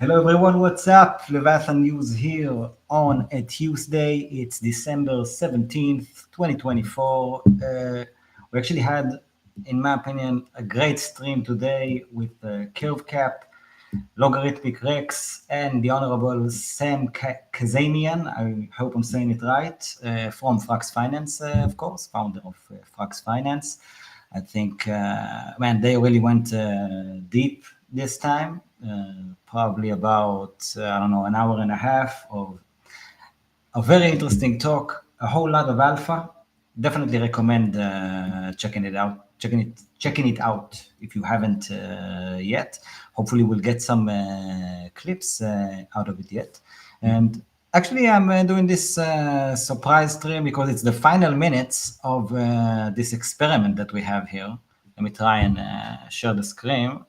Hello everyone, what's up? Leviathan News here on a Tuesday. It's December 17th, 2024. We actually had, in my opinion, a great stream today with Curve Cap, Logarithmic Rex, and the Honorable Sam Kazanian. I hope I'm saying it right, from Frax Finance, of course, founder of Frax Finance. I think, man, they really went deep this time. Probably about, I don't know, an hour and a half of a very interesting talk, a whole lot of alpha. Definitely recommend checking it out if you haven't yet. Hopefully we'll get some clips out of it yet. And actually I'm doing this surprise stream because it's the final minutes of this experiment that we have here. Let me try and share the screen.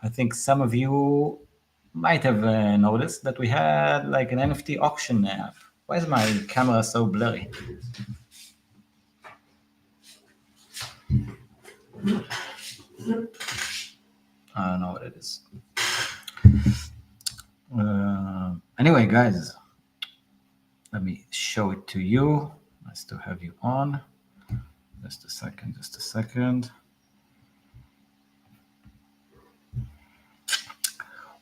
I think some of you might have noticed that we had like an NFT auction app. Why is my camera so blurry? I don't know what it is. Anyway, guys, let me show it to you. Nice to have you on. Just a second.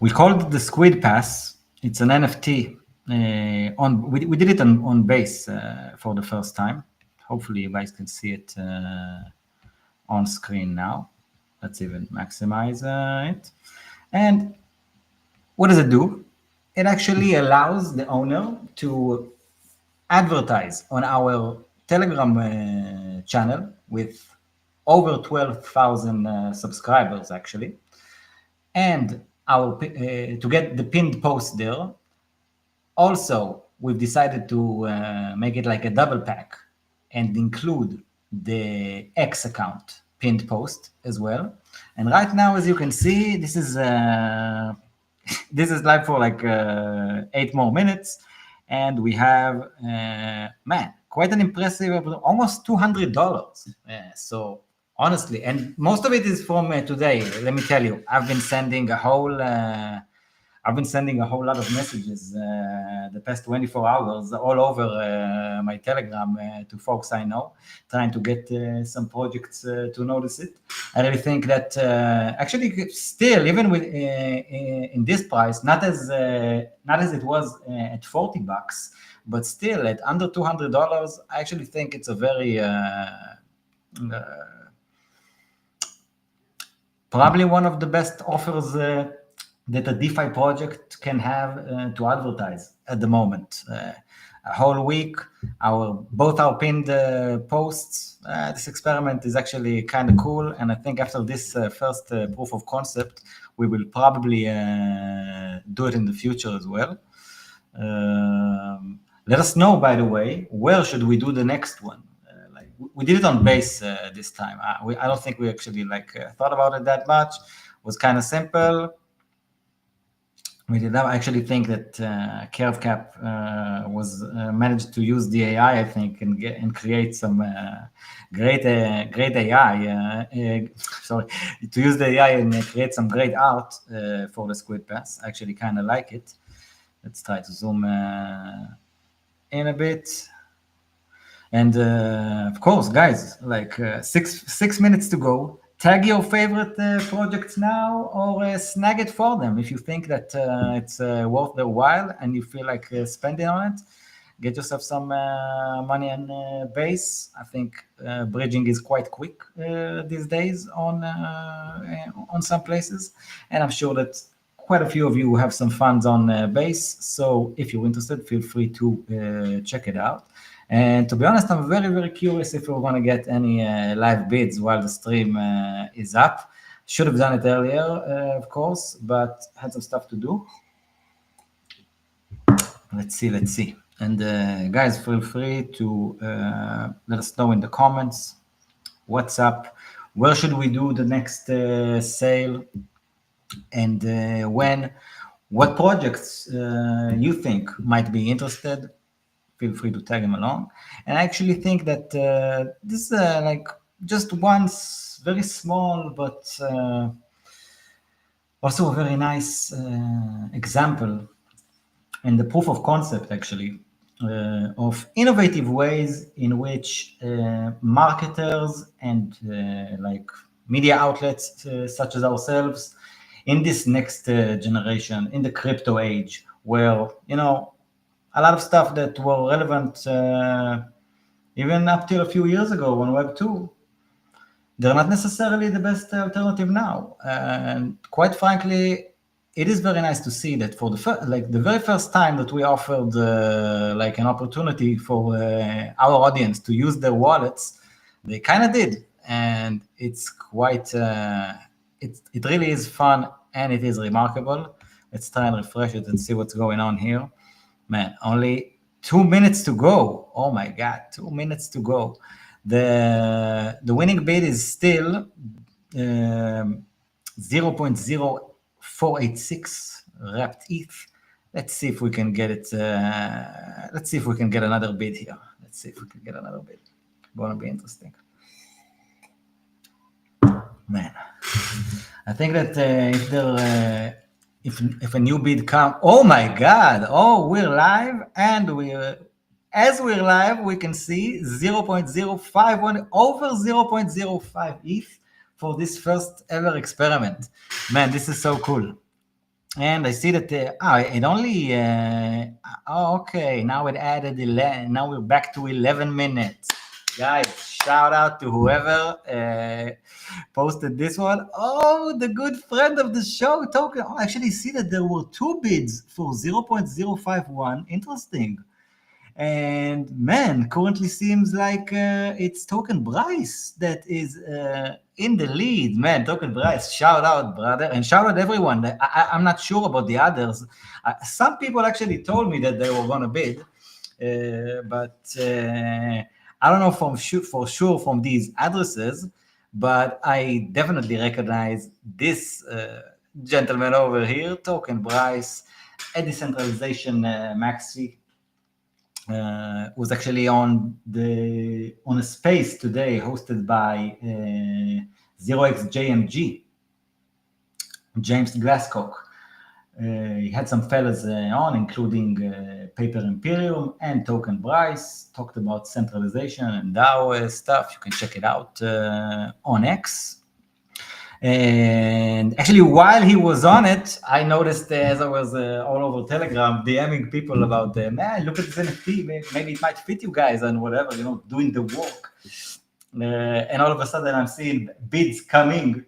We called it the Squid Pass. It's an NFT. We did it on base for the first time. Hopefully you guys can see it on screen now. Let's even maximize it. And what does it do? It actually allows the owner to advertise on our Telegram channel with over 12,000 subscribers actually, and to get the pinned post there. Also, we've decided to make it like a double pack and include the X account pinned post as well. And right now, as you can see, this is this is live for like 8 more minutes, and we have man, quite an impressive, almost $200. So honestly, and most of it is from today. Let me tell you, I've been sending a whole lot of messages the past 24 hours all over my Telegram to folks I know, trying to get some projects to notice it. I really think that actually still, even with in this price, not as it was at $40, but still at under $200, I actually think it's a very probably one of the best offers that a DeFi project can have to advertise at the moment. A whole week, both our pinned posts. This experiment is actually kind of cool, and I think after this first proof of concept, we will probably do it in the future as well. Let us know, by the way, where should we do the next one? We did it on base this time. I don't think we actually thought about it that much. It was kind of simple. We did not actually think that Curve Cap was managed to use the AI, I think, and create some great AI. Sorry, to use the AI and create some great art for the Squid Pass. I actually kind of like it. Let's try to zoom in a bit. And of course, guys, like 6 minutes to go. Tag your favorite projects now, or snag it for them if you think that it's worth their while and you feel like spending on it. Get yourself some money on base. I think bridging is quite quick these days on some places, and I'm sure that quite a few of you have some funds on base. So if you're interested, feel free to check it out. And to be honest, I'm very, very curious if we're going to get any live bids while the stream is up. Should have done it earlier, of course, but had some stuff to do. Let's see. And guys, feel free to let us know in the comments what's up. Where should we do the next sale? And when? What projects you think might be interested? Feel free to tag them along. And I actually think that this is like just one very small but Also, a very nice example and the proof of concept, actually, of innovative ways in which marketers and like media outlets such as ourselves in this next generation, in the crypto age, where, you know, a lot of stuff that were relevant even up till a few years ago on Web 2, they're not necessarily the best alternative now. And quite frankly, it is very nice to see that for the very first time that we offered like an opportunity for our audience to use their wallets, they kind of did, and it's quite it really is fun and it is remarkable. Let's try and refresh it and see what's going on here. Man, only 2 minutes to go. Oh my God, 2 minutes to go. The winning bid is still 0.0486 wrapped ETH. Let's see if we can get it. Let's see if we can get another bid here. Let's see if we can get another bid. Gonna be interesting. Man, I think that if there if a new bid come, oh my God, oh, we're live, and as we're live, we can see 0.051 over 0.05 ETH for this first ever experiment. Man, this is so cool. And I see that it only okay, now it added 11. Now we're back to 11 minutes. Guys, shout out to whoever posted this one. Oh, the good friend of the show, Token. Oh, I actually see that there were 2 bids for 0.051. Interesting. And man, currently seems like it's Token Bryce that is in the lead. Man, Token Bryce, shout out, brother, and shout out everyone. I'm not sure about the others. Some people actually told me that they were going to bid, but I don't know for sure from these addresses, but I definitely recognize this gentleman over here, Token Bryce, a decentralization maxi. Was actually on a space today hosted by 0xJMG, James Glasscock. He had some fellas on, including Paper Imperium and Token Bryce, talked about centralization and DAO stuff. You can check it out on X. And actually, while he was on it, I noticed as I was all over Telegram, DMing people about, man, look at this NFT, maybe it might fit you guys and whatever, you know, doing the work. And all of a sudden, I'm seeing bids come in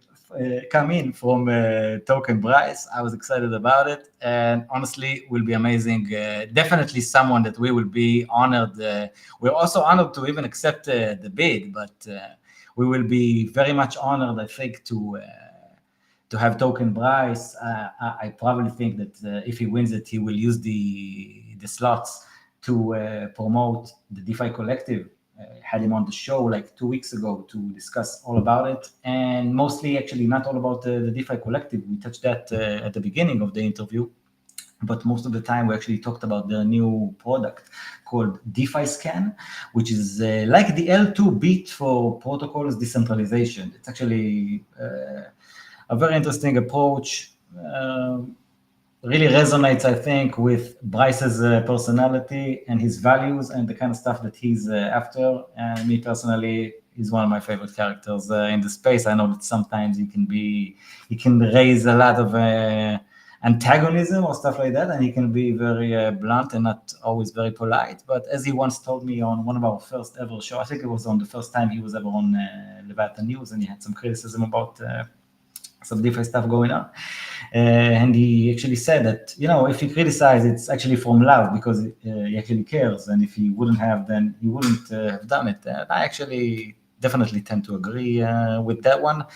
from Token Bryce. I was excited about it, and honestly, will be amazing. Definitely someone that we will be honored. We're also honored to even accept the bid, but we will be very much honored, I think, to have Token Bryce. I probably think that if he wins it, he will use the slots to promote the DeFi Collective. Had him on the show like 2 weeks ago to discuss all about it, and mostly actually not all about the DeFi Collective. We touched that at the beginning of the interview, but most of the time we actually talked about their new product called DeFi Scan, which is like the L2 bit for protocols decentralization. It's actually a very interesting approach. Really resonates, I think, with Bryce's personality and his values and the kind of stuff that he's after. And me personally, he's one of my favorite characters in the space. I know that sometimes he can raise a lot of antagonism or stuff like that, and he can be very blunt and not always very polite. But as he once told me on one of our first ever show, I think it was on the first time he was ever on Leviathan News, and he had some criticism about some different stuff going on. And he actually said that, you know, if he criticized, it's actually from love, because he actually cares. And if he wouldn't have, then he wouldn't have done it. I actually definitely tend to agree with that one.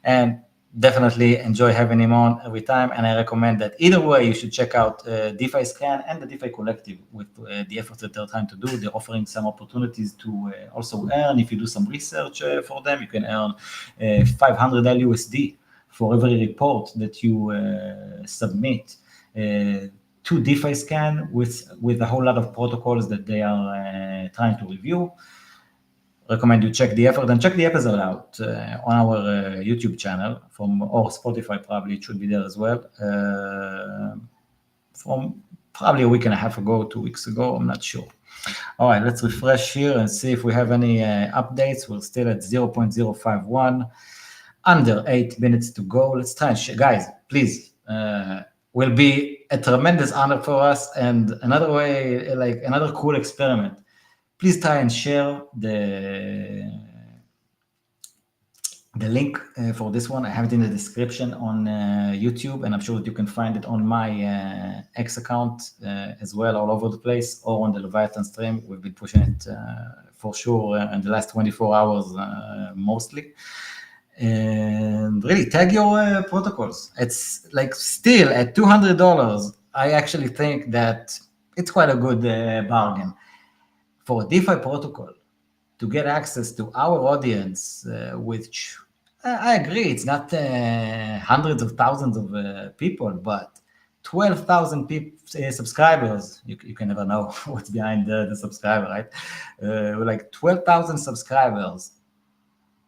And definitely enjoy having him on every time. And I recommend that either way, you should check out DeFi Scan and the DeFi Collective with the effort that they're trying to do. They're offering some opportunities to also earn. If you do some research for them, you can earn 500 LUSD for every report that you submit to DeFi Scan with a whole lot of protocols that they are trying to review. recommend you check the effort and check the episode out on our YouTube channel or Spotify. Probably it should be there as well. From probably a week and a half ago, 2 weeks ago, I'm not sure. All right, let's refresh here and see if we have any updates. We're still at 0.051, under 8 minutes to go. Let's try and guys, please. Will be a tremendous honor for us and another way, like another cool experiment. Please try and share the link for this one. I have it in the description on YouTube, and I'm sure that you can find it on my X account as well, all over the place, or on the Leviathan stream. We've been pushing it for sure in the last 24 hours mostly. And really, tag your protocols. It's like still at $200. I actually think that it's quite a good bargain for a DeFi protocol to get access to our audience, which I agree, it's not hundreds of thousands of people, but 12,000 subscribers. You can never know what's behind the subscriber, right? Like 12,000 subscribers,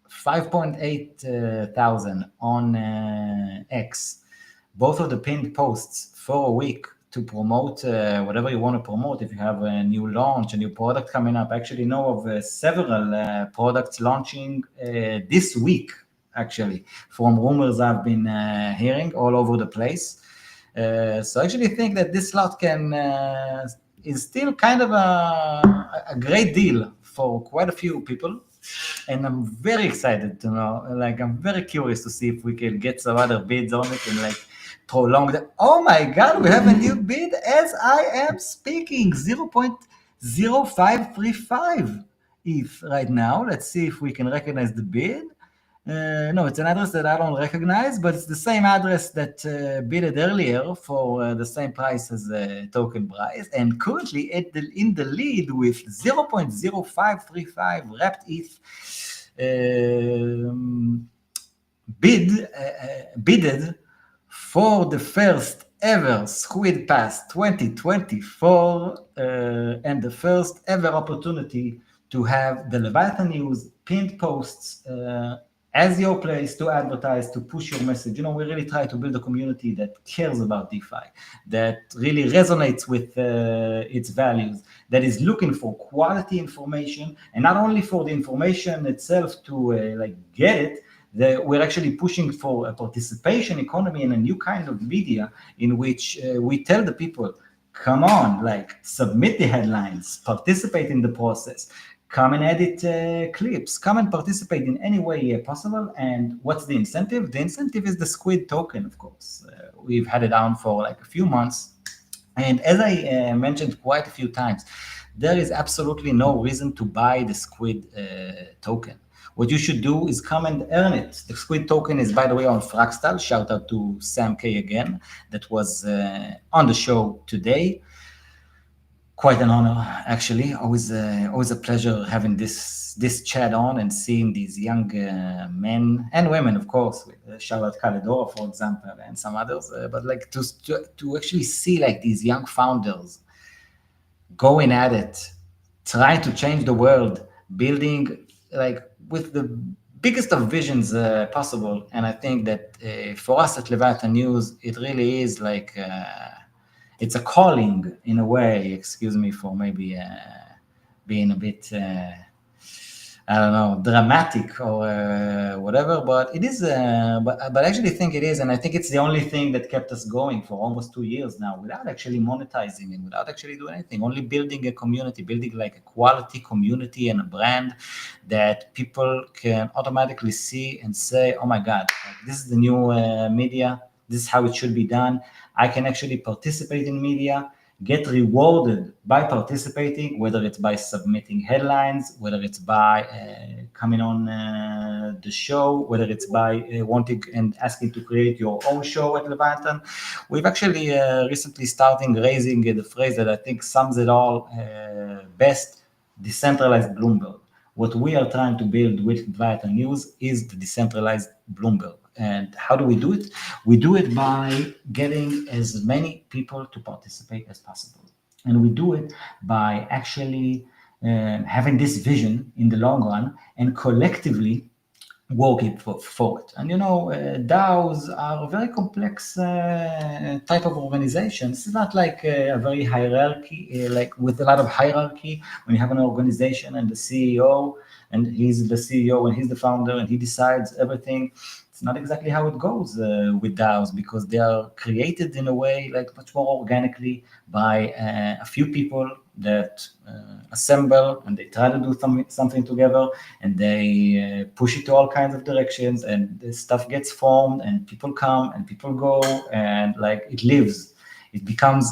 5.8 thousand on X, both of the pinned posts for a week to promote whatever you want to promote. If you have a new launch, a new product coming up, I actually know of several products launching this week, actually, from rumors I've been hearing all over the place. So I actually think that this slot is still kind of a great deal for quite a few people. And I'm very excited to know, like, I'm very curious to see if we can get some other bids on it and like prolong the, oh my God, we have a new bid as I am speaking, 0.0535 ETH right now. Let's see if we can recognize the bid. No, it's an address that I don't recognize, but it's the same address that bidded earlier for the same price as the token price, and currently in the lead with 0.0535 wrapped ETH bidded for the first ever Squid Pass 2024 and the first ever opportunity to have the Leviathan News pinned posts as your place to advertise, to push your message. You know, we really try to build a community that cares about DeFi, that really resonates with its values, that is looking for quality information, and not only for the information itself to like get it, we're actually pushing for a participation economy and a new kind of media in which we tell the people, come on, like submit the headlines, participate in the process, come and edit clips, come and participate in any way possible. And what's the incentive? The incentive is the Squid token, of course. We've had it down for like a few months. And as I mentioned quite a few times, there is absolutely no reason to buy the Squid token. What you should do is come and earn it. The Squid token is, by the way, on Fractal. Shout out to Sam K again, that was on the show today. Quite an honor, actually. Always a pleasure having this chat on and seeing these young men and women, of course. Shout out Caledora, for example, and some others. But like to actually see like these young founders going at it, trying to change the world, building like with the biggest of visions possible. And I think that for us at Leviathan News, it really is like it's a calling in a way. Excuse me for maybe being a bit I don't know, dramatic or whatever, but it is. But I actually think it is, and I think it's the only thing that kept us going for almost 2 years now, without actually monetizing and without actually doing anything. Only building a community, building like a quality community and a brand that people can automatically see and say, "Oh my God, like, this is the new media. This is how it should be done. I can actually participate in media." Get rewarded by participating, whether it's by submitting headlines, whether it's by coming on the show, whether it's by wanting and asking to create your own show at Leviathan. We've actually recently started raising the phrase that I think sums it all best, decentralized Bloomberg. What we are trying to build with Leviathan News is the decentralized Bloomberg. And how do we do it? We do it by getting as many people to participate as possible. And we do it by actually having this vision in the long run and collectively working for it. And DAOs are a very complex type of organization. This is not like a very hierarchy, like with a lot of hierarchy. When you have an organization and the CEO, and he's the CEO and he's the founder and he decides everything. It's not exactly how it goes with DAOs, because they are created in a way like much more organically by a few people that assemble and they try to do something together, and they push it to all kinds of directions, and the stuff gets formed and people come and people go, and like it lives. It becomes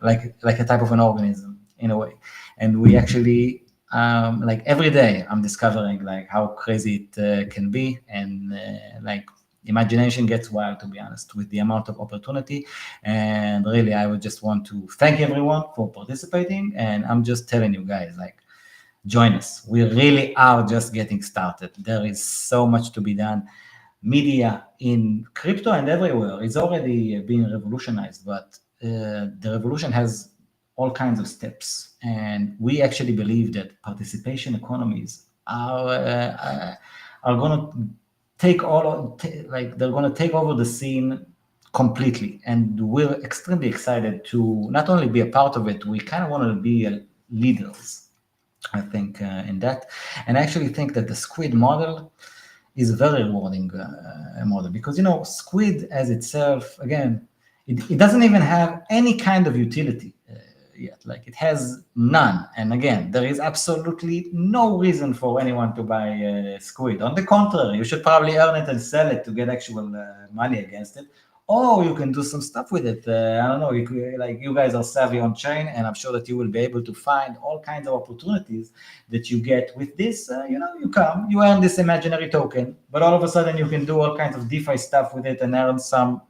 like a type of an organism in a way. And we actually like every day I'm discovering like how crazy it can be, and like imagination gets wild, to be honest, with the amount of opportunity. And really, I would just want to thank everyone for participating, and I'm just telling you guys, like, join us. We really are just getting started. There is so much to be done. Media in crypto and everywhere is already being revolutionized, but the revolution has all kinds of steps. And we actually believe that participation economies are going to take they're going to take over the scene completely. And we're extremely excited to not only be a part of it, we kind of want to be leaders, I think, in that. And I actually think that the Squid model is a very rewarding model, because Squid as itself, again, it doesn't even have any kind of utility yet. Like, it has none. And again, there is absolutely no reason for anyone to buy Squid. On the contrary, you should probably earn it and sell it to get actual money against it. Or you can do some stuff with it. I don't know. You guys are savvy on chain, and I'm sure that you will be able to find all kinds of opportunities that you get with this. You earn this imaginary token, but all of a sudden you can do all kinds of DeFi stuff with it and earn some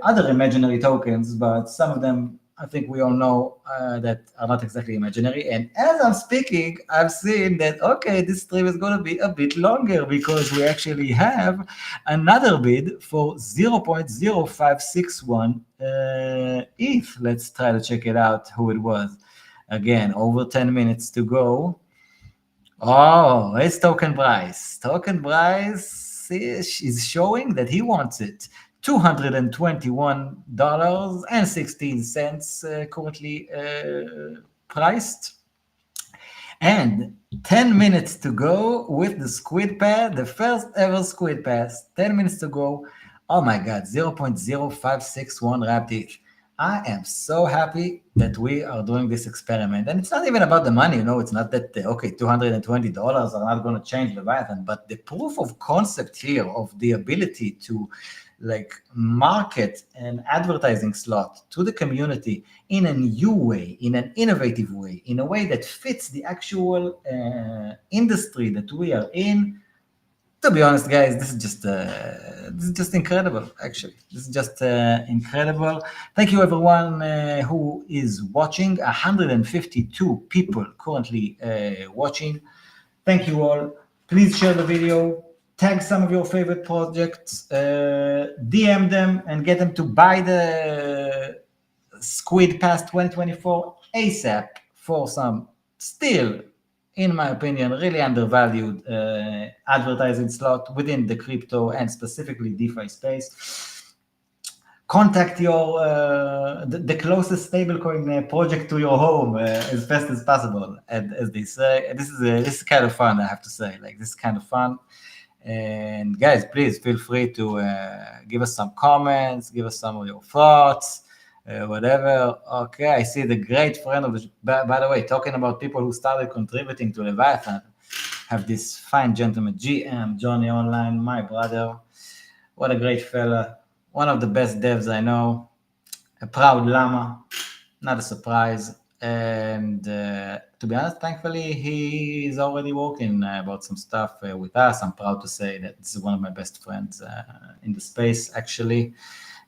other imaginary tokens. But some of them, I think we all know that are not exactly imaginary. And as I'm speaking, I've seen that, okay, this stream is going to be a bit longer, because we actually have another bid for 0.0561 ETH. Let's try to check it out, who it was. Again, over 10 minutes to go. Oh, it's Token Bryce. Token Bryce is showing that he wants it. $221.16 currently priced. And 10 minutes to go with the Squid Pass, the first ever Squid Pass. 10 minutes to go. Oh my God, 0.0561 wrapped ETH. I am so happy that we are doing this experiment. And it's not even about the money, it's not that, okay, $220 are not going to change Leviathan, but the proof of concept here of the ability to market an advertising slot to the community in a new way, in an innovative way, in a way that fits the actual industry that we are in. To be honest, guys, this is just incredible. Actually, this is just incredible. Thank you, everyone who is watching. 152 people currently watching. Thank you all. Please share the video. Tag some of your favorite projects. DM them and get them to buy the Squid Pass 2024 ASAP for some still, in my opinion, really undervalued advertising slot within the crypto and specifically DeFi space. Contact your the closest stablecoin project to your home as fast as possible. And as they say, this is kind of fun, I have to say. This is kind of fun. And guys, please feel free to give us some comments, give us some of your thoughts. Whatever. Okay, I see the great friend of the, by the way, talking about people who started contributing to Leviathan, have this fine gentleman, GM, Johnny Online, my brother. What a great fella. One of the best devs I know. A proud llama, not a surprise. And to be honest, thankfully, he is already working about some stuff with us. I'm proud to say that this is one of my best friends in the space, actually.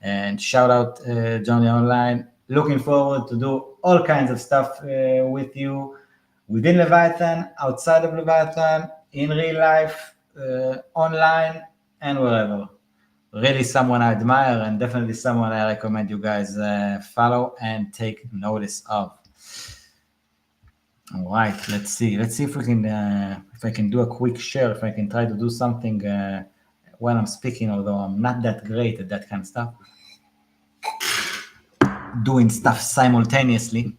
And shout out Johnny Online. Looking forward to do all kinds of stuff with you within Leviathan, outside of Leviathan, in real life, online, and wherever. Really someone I admire, and definitely someone I recommend you guys follow and take notice of. All right, let's see if we can, if I can do a quick share, if I can try to do something while I'm speaking, although I'm not that great at that kind of stuff. Doing stuff simultaneously,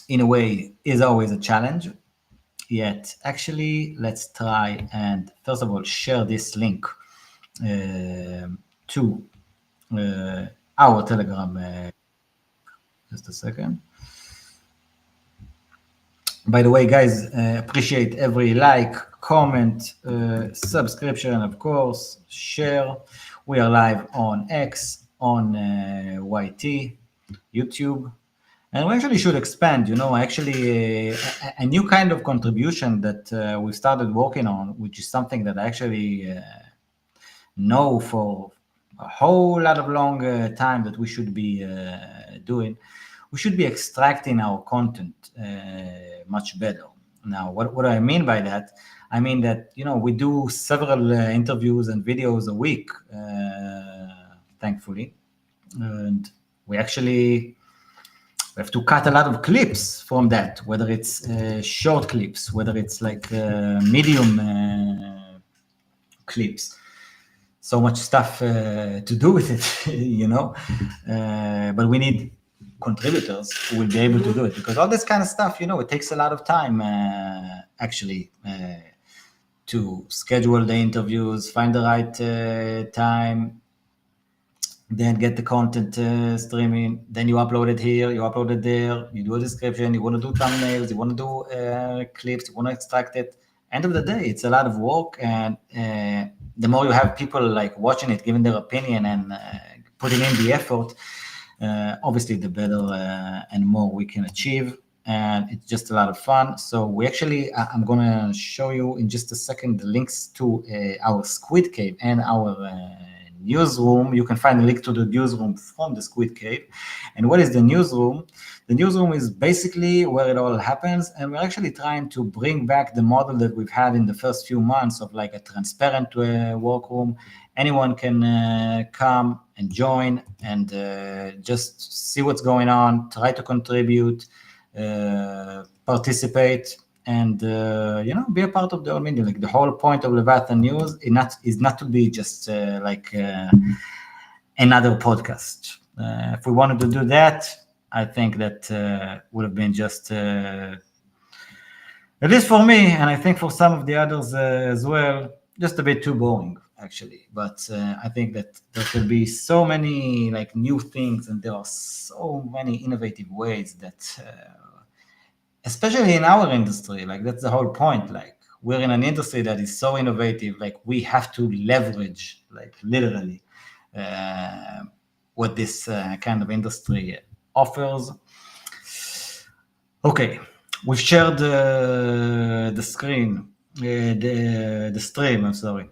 in a way, is always a challenge. Yet, actually, let's try and first of all share this link to our Telegram. Just a second. By the way, guys, appreciate every like, comment, subscription, of course, share. We are live on X, on YT, YouTube, and we actually should expand. Actually, a new kind of contribution that we started working on, which is something that I actually know for a whole lot of long time that we should be doing. We should be extracting our content much better. Now, what do I mean by that? I mean that we do several interviews and videos a week, thankfully, and we actually have to cut a lot of clips from that, whether it's short clips, whether it's like medium clips. So much stuff to do with it, but we need contributors who will be able to do it, because all this kind of stuff, it takes a lot of time actually to schedule the interviews, find the right time, then get the content streaming, then you upload it here, you upload it there, you do a description, you want to do thumbnails, you want to do clips, you want to extract it. End of the day, it's a lot of work, and the more you have people like watching it, giving their opinion and putting in the effort, obviously the better and more we can achieve, and it's just a lot of fun. So we actually, I'm gonna show you in just a second the links to our Squid Cave and our newsroom. You can find a link to the newsroom from the Squid Cave. And what is the newsroom? The newsroom is basically where it all happens, and we're actually trying to bring back the model that we've had in the first few months of like a transparent workroom. Anyone can come and join and just see what's going on, try to contribute, participate, and be a part of the whole media. Like the whole point of Leviathan News is not to be just like another podcast. If we wanted to do that, I think that would have been just, at least for me, and I think for some of the others as well, just a bit too boring, actually. But I think that there could be so many like new things, and there are so many innovative ways that, especially in our industry, like that's the whole point. Like we're in an industry that is so innovative, like we have to leverage, like literally, what this kind of industry offers. Okay, we've shared the screen, the stream, I'm sorry,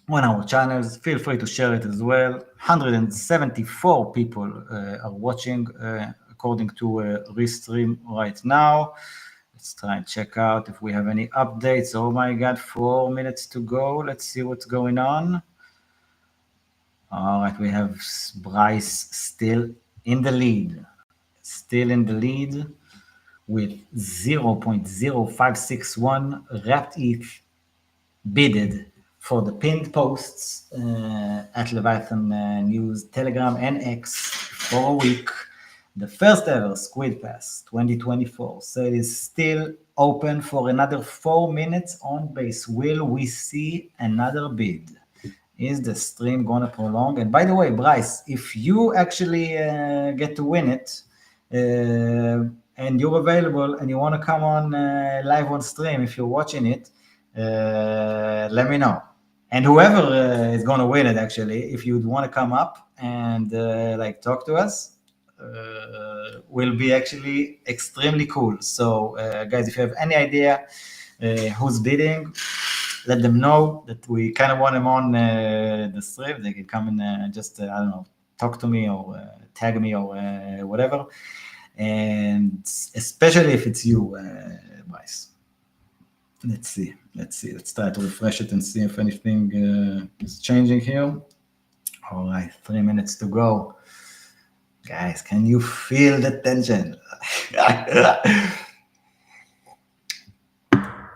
on our channels. Feel free to share it as well. 174 people are watching according to Restream right now. Let's try and check out if we have any updates. Oh my God, 4 minutes to go. Let's see what's going on. All right, we have Bryce still in the lead. With 0.0561 wrapped ETH bidded for the pinned posts at Leviathan News, Telegram, and X for a week. The first ever Squid Pass 2024. So it is still open for another 4 minutes on base. Will we see another bid? Is the stream gonna prolong? And by the way, Bryce, if you actually get to win it, and you're available and you want to come on live on stream, if you're watching it, let me know. And whoever is going to win it, actually, if you'd want to come up and like talk to us, will be actually extremely cool. So guys, if you have any idea who's bidding, let them know that we kind of want them on the stream. They can come and just, I don't know, talk to me or tag me or whatever. And especially if it's you, Bryce. Let's see. Let's try to refresh it and see if anything is changing here. All right, 3 minutes to go. Guys, can you feel the tension?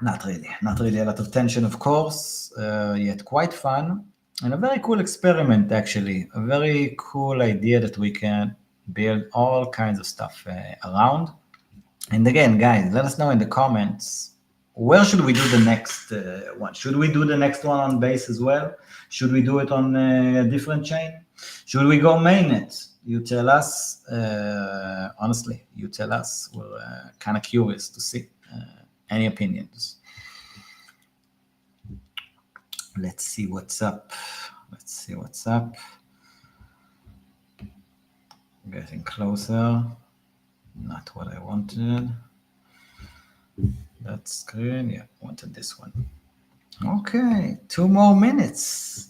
Not really a lot of tension, of course, yet quite fun. And a very cool experiment, actually. A very cool idea that we can build all kinds of stuff around. And again, guys, let us know in the comments, where should we do the next one? Should we do the next one on base as well? Should we do it on a different chain? Should we go mainnet? You tell us. Honestly, you tell us. We're kind of curious to see any opinions. Let's see what's up. Getting closer. Not what I wanted. That screen, yeah, wanted this one. Okay, 2 more minutes.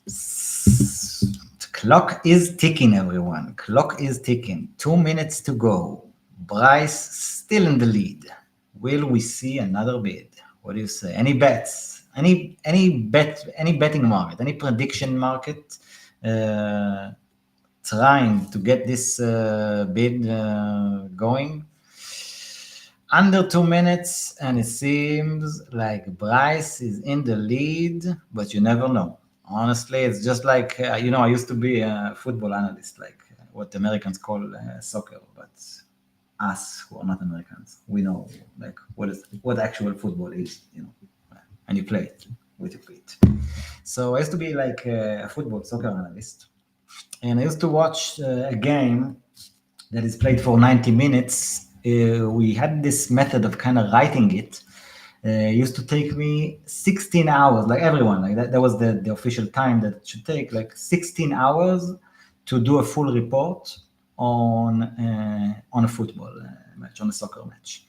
The clock is ticking, everyone. Clock is ticking. 2 minutes to go. Bryce still in the lead. Will we see another bid? What do you say? Any bets? Any betting market? Any prediction market? Trying to get this bid going. Under 2 minutes, and it seems like Bryce is in the lead, but you never know. Honestly, it's just like, I used to be a football analyst, like what the Americans call soccer, but us who are not Americans, we know like what actual football is, and you play it with your feet. So I used to be like a football soccer analyst, and I used to watch a game that is played for 90 minutes. We had this method of kind of writing it. It used to take me 16 hours, like everyone, like that was the official time that it should take, like 16 hours to do a full report on a football match, on a soccer match.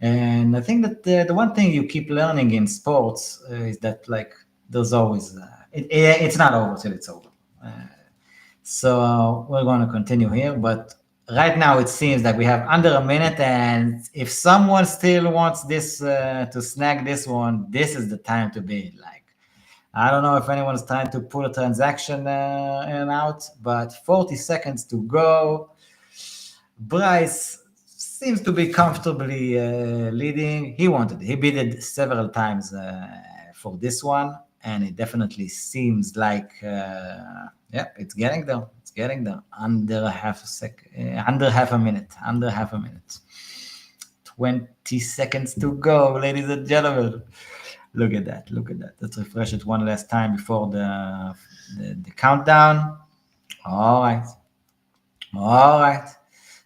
And I think that the one thing you keep learning in sports is that like there's always, it's not over till it's over. So we're going to continue here, but right now it seems like we have under a minute, and if someone still wants this to snag this one, this is the time to bid. Like, I don't know if anyone's trying to pull a transaction in and out, but 40 seconds to go. Bryce seems to be comfortably leading. He bidded several times for this one, and it definitely seems like it's getting there. Under half a minute. 20 seconds to go, ladies and gentlemen. Look at that. Let's refresh it one last time before the countdown. All right.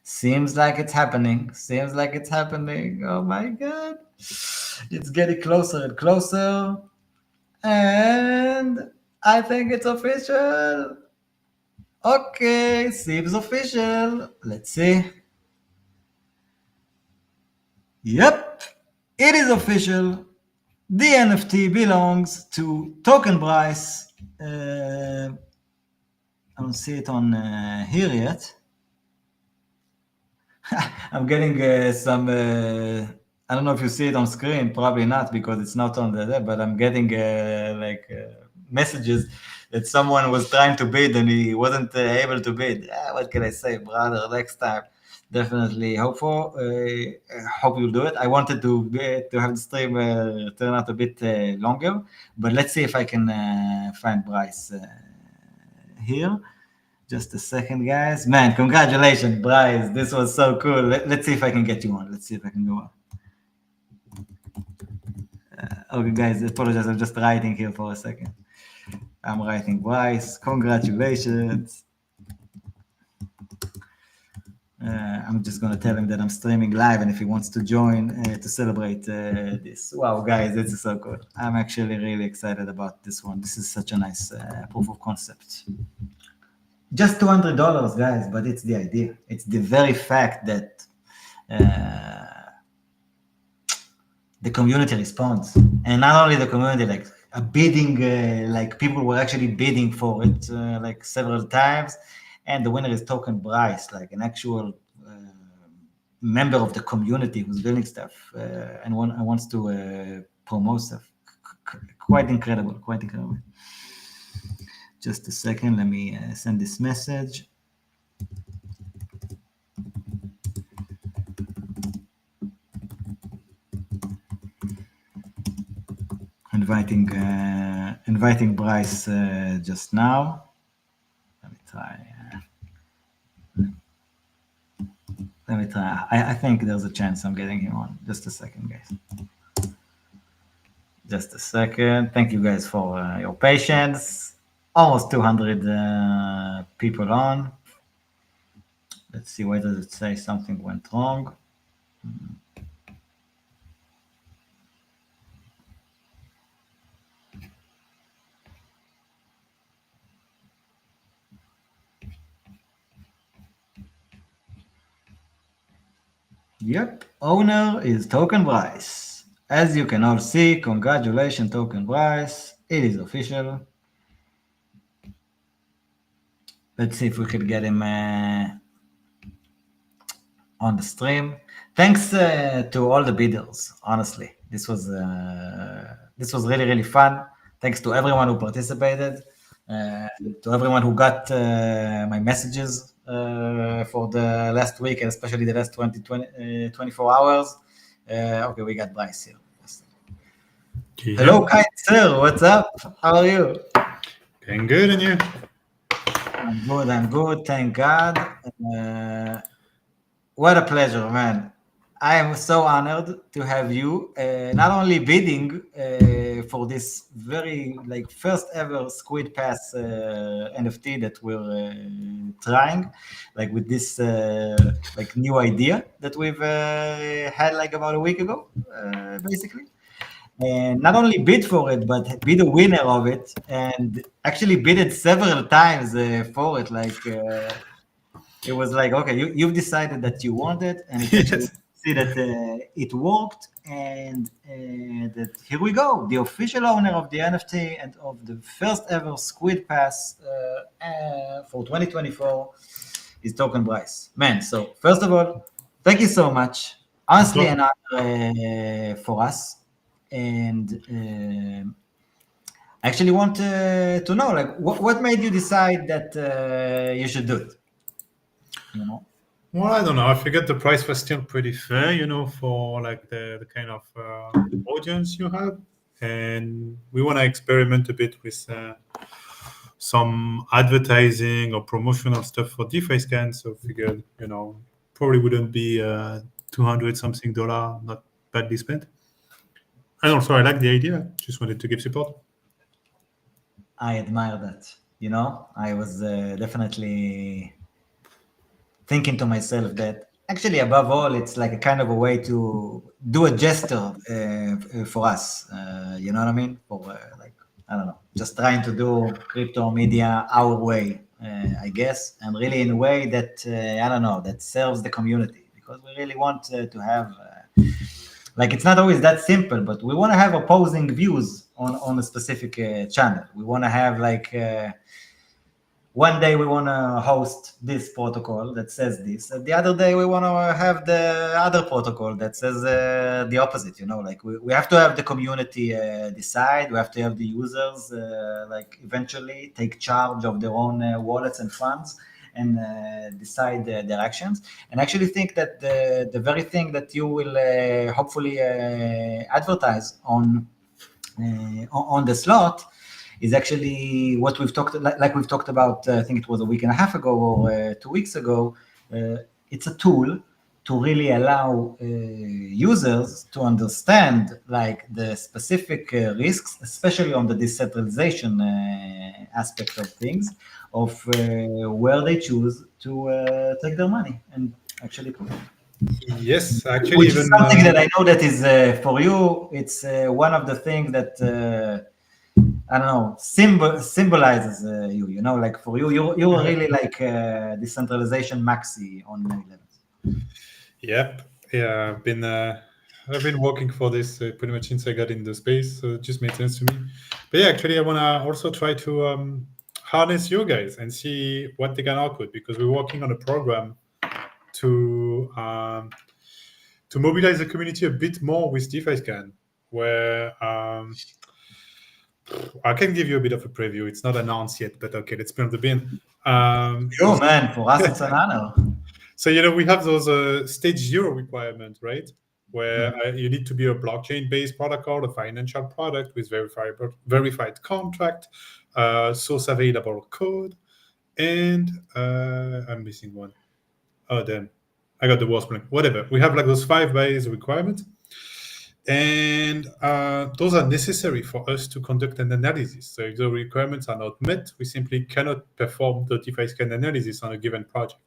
Seems like it's happening. Oh my God. It's getting closer and closer. And I think it's official. Okay, seems official. Let's see. Yep, it is official. The NFT belongs to Token Bryce. I don't see it on here yet. I'm getting some, I don't know if you see it on screen, probably not because it's not on there, but I'm getting messages that someone was trying to bid and he wasn't able to bid. What can I say, brother? Next time, definitely hope you'll do it. I wanted to have the stream turn out a bit longer, but let's see if I can find Bryce here. Just a second, guys. Man, congratulations, Bryce. This was so cool. Let's see if I can get you on. Let's see if I can go on. Okay, guys, I apologize. I'm just writing here for a second. I'm writing Bryce. Congratulations. I'm just going to tell him that I'm streaming live and if he wants to join to celebrate this. Wow, guys, this is so cool. I'm actually really excited about this one. This is such a nice proof of concept. Just $200, guys, but it's the idea. It's the very fact that the community responds, and not only the community, like a bidding, like people were actually bidding for it like several times, and the winner is Token Bryce, like an actual member of the community who's building stuff and wants to promote stuff. Quite incredible. Just a second, let me send this message. inviting Bryce just now. Let me try. I think there's a chance I'm getting him on. Just a second, guys. Just a second. Thank you guys for your patience. Almost 200 people on. Let's see, why does it say something went wrong? Yep, owner is Token Bryce. As you can all see, congratulations, Token Bryce. It is official. Let's see if we could get him on the stream. Thanks to all the bidders. Honestly, this was really fun. Thanks to everyone who participated, to everyone who got my messages for the last week, and especially the last 24 hours. Okay, we got Bryce here. Yeah. Hello, kind sir. What's up? How are you? Doing good, and you? I'm good. Thank God. What a pleasure, man. I am so honored to have you not only bidding for this very first ever Squid Pass NFT that we're trying, with this new idea that we've had about a week ago, basically. And not only bid for it, but be the winner of it, and actually bidded several times for it. It was okay, you've decided that you want it, and it's actually see that it worked, and that here we go, the official owner of the NFT and of the first ever Squid Pass for 2024 is Token Bryce. Man, so first of all, thank you so much. Honestly, an honor for us, and I actually want to know, what made you decide that you should do it? Well, I don't know. I figured the price was still pretty fair, for the kind of audience you have, and we want to experiment a bit with some advertising or promotional stuff for DeFi Scan. So figured, probably wouldn't be $200 something, not badly spent. And also, I like the idea. Just wanted to give support. I admire that. I was definitely thinking to myself that actually, above all, it's a kind of a way to do a gesture for us. You know what I mean? For I don't know, just trying to do crypto media our way, I guess, and really in a way that I don't know, that serves the community, because we really want to have. It's not always that simple, but we want to have opposing views on a specific channel. We want to have one day we want to host this protocol that says this, and the other day we want to have the other protocol that says the opposite. We have to have the community decide. We have to have the users eventually take charge of their own wallets and funds, and decide their actions. And actually think that the very thing that you will hopefully advertise on the slot is actually what we've talked about. I think it was a week and a half ago or 2 weeks ago. It's a tool to really allow users to understand the specific risks, especially on the decentralization aspect of things, of where they choose to take their money and actually put it. Yes, actually, which is something that I know that is for you. It's one of the things that I don't know, symbolizes you. For you, you're really decentralization maxi on many levels. Yep. Yeah, I've been working for this pretty much since I got in the space, so it just made sense to me. But yeah, actually, I want to also try to harness you guys and see what they can output, because we're working on a program to mobilize the community a bit more with DeFi Scan, where I can give you a bit of a preview. It's not announced yet, but okay, let's spill the bean. Sure, man. For us, it's an honor. So, we have those stage 0 requirements, right? where you need to be a blockchain-based protocol, a financial product with verified contract, source available code, and I'm missing one. Oh, damn. I got the worst blank. Whatever. We have like those 5 base requirements. And those are necessary for us to conduct an analysis. So if the requirements are not met, we simply cannot perform the DeFi scan analysis on a given project.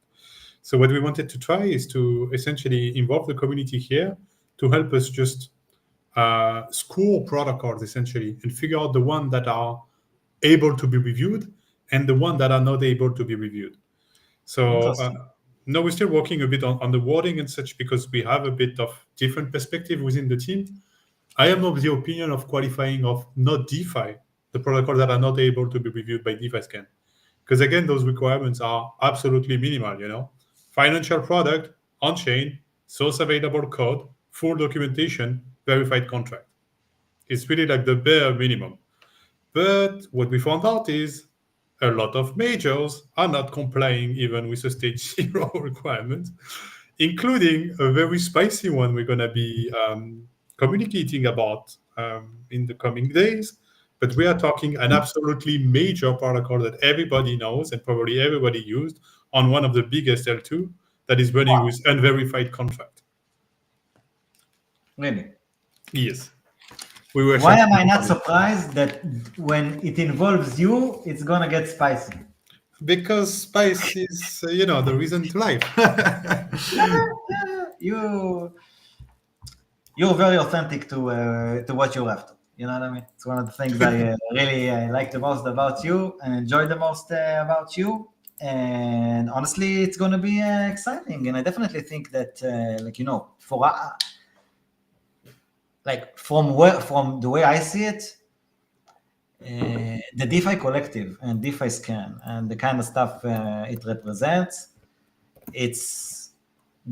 So what we wanted to try is to essentially involve the community here to help us just score protocols essentially and figure out the ones that are able to be reviewed and the ones that are not able to be reviewed. So no, we're still working a bit on the wording and such because we have a bit of different perspective within the team. I am of the opinion of qualifying of not DeFi, the protocols that are not able to be reviewed by DeFi scan. Because again, those requirements are absolutely minimal, Financial product, on-chain, source available code, full documentation, verified contract. It's really like the bare minimum. But what we found out is a lot of majors are not complying even with a stage 0 requirement, including a very spicy one we're going to be communicating about in the coming days. But we are talking an absolutely major protocol that everybody knows and probably everybody used on one of the biggest L2 that is running with unverified contract. Really? Yes. Why am I not surprised that when it involves you, it's going to get spicy? Because spice is, the reason to life. You're very authentic to what you're after. You know what I mean? It's one of the things I really like the most about you and enjoy the most about you. And honestly, it's going to be exciting. And I definitely think that, from the way I see it, the DeFi collective and DeFi scan and the kind of stuff it represents, it's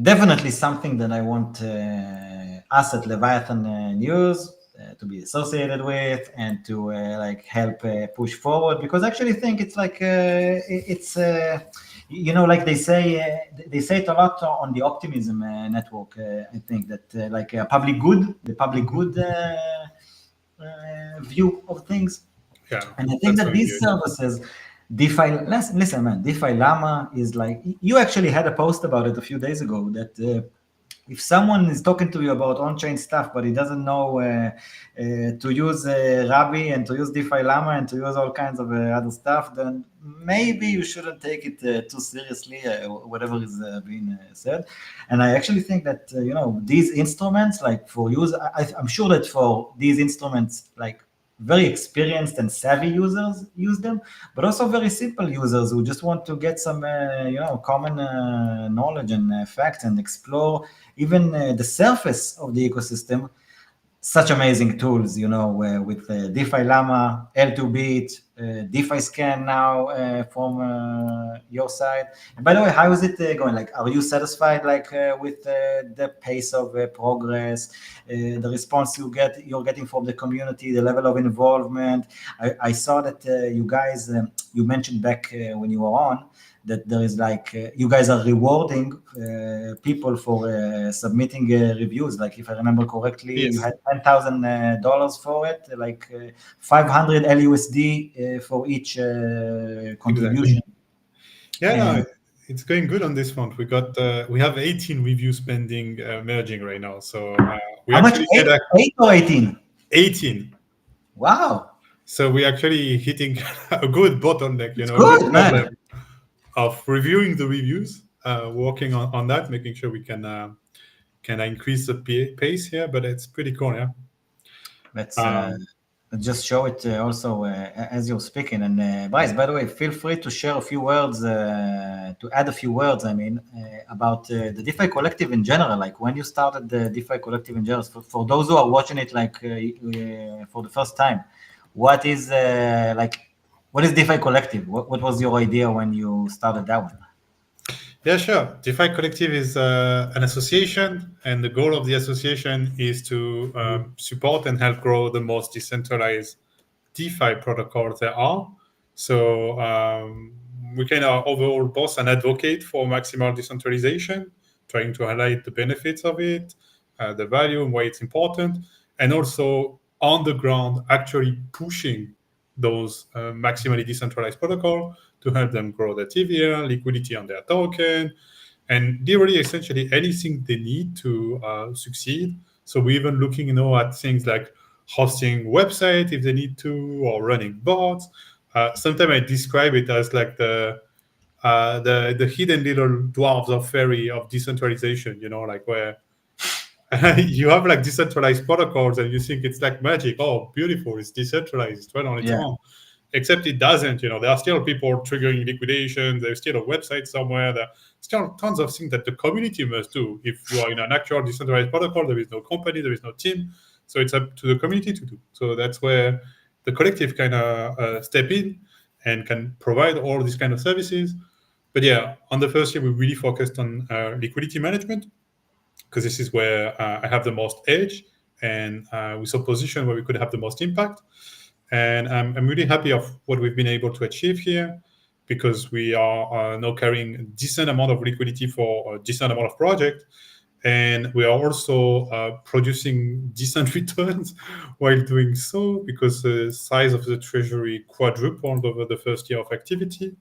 definitely something that I want us at Leviathan News to be associated with and to help push forward, because I actually think it's like like they say it a lot on the Optimism network. I think that the public good view of things. Yeah, and I think that these services, DeFi, listen, man, DeFi Llama is like, you actually had a post about it a few days ago that if someone is talking to you about on-chain stuff, but he doesn't know to use Rabbi and to use DeFi Llama and to use all kinds of other stuff, then maybe you shouldn't take it too seriously, whatever is being said. And I actually think that, these instruments, like for use, I'm sure that for these instruments, like very experienced and savvy users use them, but also very simple users who just want to get some, common knowledge and facts and explore even the surface of the ecosystem. Such amazing tools, with DeFi Llama, L2Bit, DeFi Scan now from your side. And by the way, how is it going? Like, are you satisfied with the pace of progress, the response you're getting from the community, the level of involvement? I saw that you guys, you mentioned back when you were on, that there is you guys are rewarding people for submitting reviews. Like, if I remember correctly, yes. You had $10,000 for it, 500 LUSD for each contribution. Exactly. Yeah, no, it's going good on this front. We have 18 reviews pending merging right now. So we how much? 8 or 18? 18. Wow. So we're actually hitting a good bottleneck, good, man. Of reviewing the reviews, working on that, making sure we can increase the pace here, but it's pretty cool, yeah. Let's just show it also as you're speaking. And Bryce, by the way, feel free to share a few words, to add a few words, about the DeFi Collective in general. Like, when you started the DeFi Collective in general, for those who are watching it for the first time, what is DeFi Collective? What was your idea when you started that one? Yeah, sure. DeFi Collective is an association, and the goal of the association is to support and help grow the most decentralized DeFi protocols there are. So we kind of overall both an advocate for maximal decentralization, trying to highlight the benefits of it, the value and why it's important, and also on the ground actually pushing those maximally decentralized protocol to help them grow their TVL, liquidity on their token, and literally essentially anything they need to succeed. So we're even looking, at things like hosting website if they need to, or running bots. Sometimes I describe it as like the hidden little dwarves of fairy of decentralization. Like where you have like decentralized protocols and you think it's like magic. Oh, beautiful! It's decentralized. It's run on its own. Except it doesn't. There are still people triggering liquidation. There's still a website somewhere. There are still tons of things that the community must do. If you are in an actual decentralized protocol, there is no company, there is no team. So it's up to the community to do. So that's where the collective kind of step in and can provide all these kind of services. But yeah, on the first year, we really focused on liquidity management, because this is where I have the most edge, and we saw position where we could have the most impact. And I'm really happy of what we've been able to achieve here, because we are now carrying a decent amount of liquidity for a decent amount of project. And we are also producing decent returns while doing so, because the size of the treasury quadrupled over the first year of activity.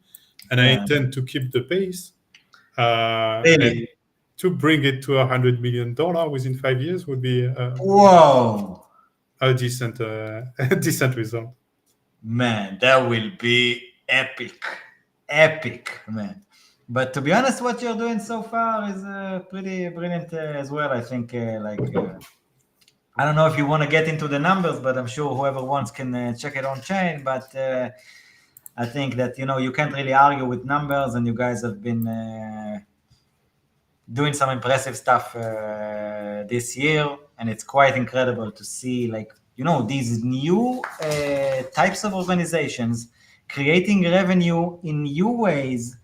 And I intend to keep the pace. And to bring it to $100 million within 5 years would be a decent result. Man, that will be epic, man. But to be honest, what you're doing so far is pretty brilliant as well. I think, I don't know if you want to get into the numbers, but I'm sure whoever wants can check it on chain. But I think that, you can't really argue with numbers, and you guys have been doing some impressive stuff this year, and it's quite incredible to see, these new types of organizations creating revenue in new ways,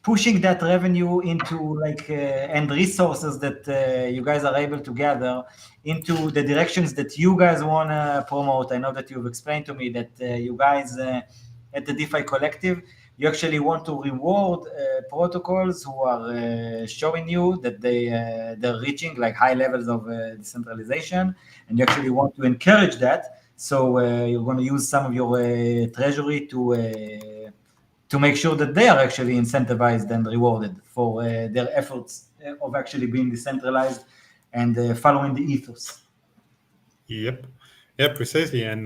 pushing that revenue into and resources that you guys are able to gather into the directions that you guys want to promote. I know that you've explained to me that you guys at the DeFi Collective, you actually want to reward protocols who are showing you that they're reaching high levels of decentralization, and you actually want to encourage that. So you're going to use some of your treasury to make sure that they are actually incentivized and rewarded for their efforts of actually being decentralized and following the ethos. Yep, precisely. And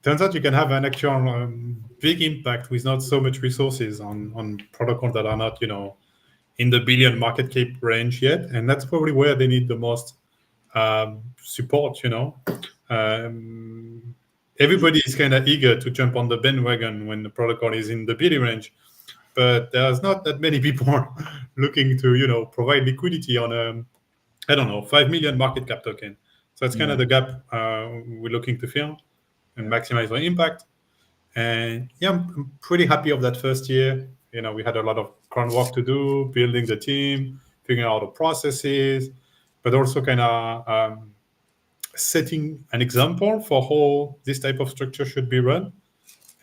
turns out you can have an actual big impact with not so much resources on protocols that are not, in the billion market cap range yet. And that's probably where they need the most support, Everybody is kind of eager to jump on the bandwagon when the protocol is in the billion range, but there's not that many people looking to, provide liquidity on a, 5 million market cap token. So that's kind of the gap we're looking to fill and maximize our impact. And yeah, I'm pretty happy of that first year. We had a lot of groundwork to do, building the team, figuring out the processes, but also kind of setting an example for how this type of structure should be run.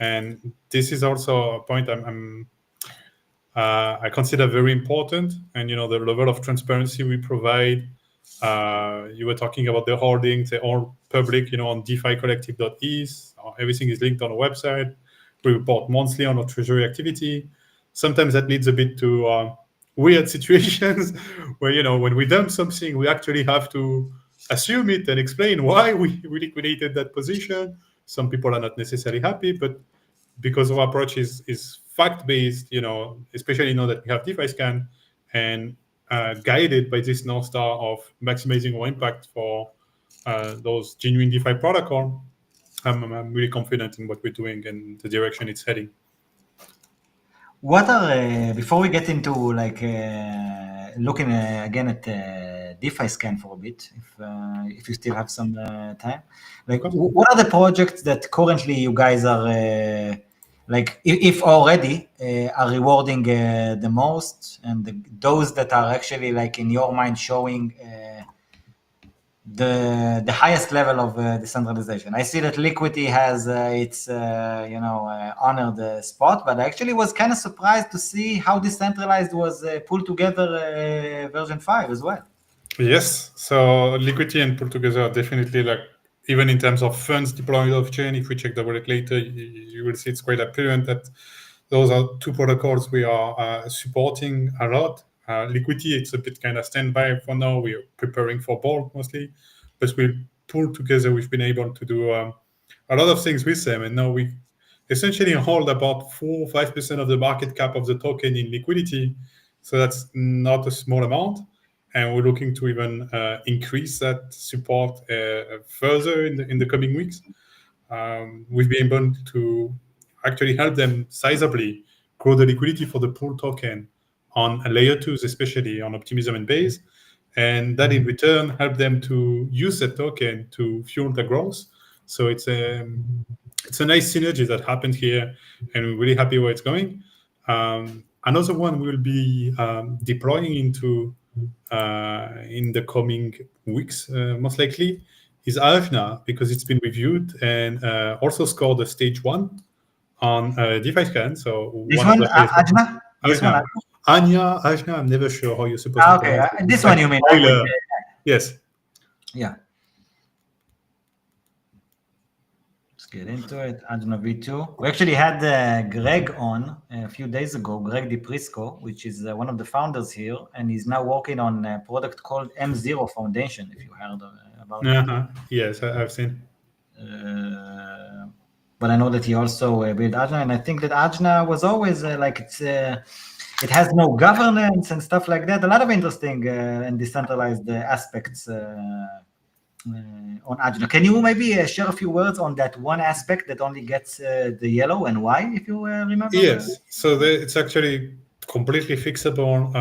And this is also a point I consider very important. And, the level of transparency we provide. You were talking about the holdings, they're all public, on deficollective.is. Everything is linked on the website. We report monthly on our treasury activity. Sometimes that leads a bit to weird situations where, when we dump something, we actually have to assume it and explain why we liquidated that position. Some people are not necessarily happy, but because our approach is fact-based, especially now that we have DeFi Scan and guided by this North Star of maximizing our impact for those genuine DeFi protocol, I'm really confident in what we're doing and the direction it's heading. What are, before we get into looking again at DeFi Scan for a bit, if you still have some time, what are the projects that currently you guys are, if already, are rewarding the most, and those that are actually in your mind showing the highest level of decentralization? I see that Liquidity has its honored spot, but I actually was kind of surprised to see how decentralized was pulled together version 5 as well. Yes. So liquidity and pull together are definitely like, even in terms of funds deployed off chain, if we check the wallet later, you will see it's quite apparent that those are two protocols we are supporting a lot. Liquidity, it's a bit kind of standby for now. We are preparing for bulk mostly, but we pull together. We've been able to do a lot of things with them, and now we essentially hold about 4 or 5% of the market cap of the token in liquidity. So that's not a small amount, and we're looking to even increase that support further in the coming weeks. We've been able to actually help them sizably grow the liquidity for the pool token on layer twos, especially on Optimism and Base. And that in return help them to use the token to fuel the growth. So it's a nice synergy that happened here, and we're really happy where it's going. Another one we'll be deploying into in the coming weeks, most likely, is Ajna, because it's been reviewed and also scored a stage 1 on DeFi Scan. So This one of one, the highest. Ajna? This one? Ajna. Anya, Ajna, I'm never sure how you're supposed to Okay. pronounce it. This It's one like you mean, like with Euler. Yes. yeah. Let's get into it. Ajna V2. We actually had Greg on a few days ago, Greg DiPrisco, which is one of the founders here, and he's now working on a product called M0 Foundation, if you heard about it. Uh-huh. Yes, I've seen. But I know that he also built Ajna, and I think that Ajna was always like it has no governance and stuff like that. A lot of interesting and decentralized aspects on Ajna. Can you maybe share a few words on that one aspect that only gets the yellow and why, if you remember? Yes, so it's actually completely fixable.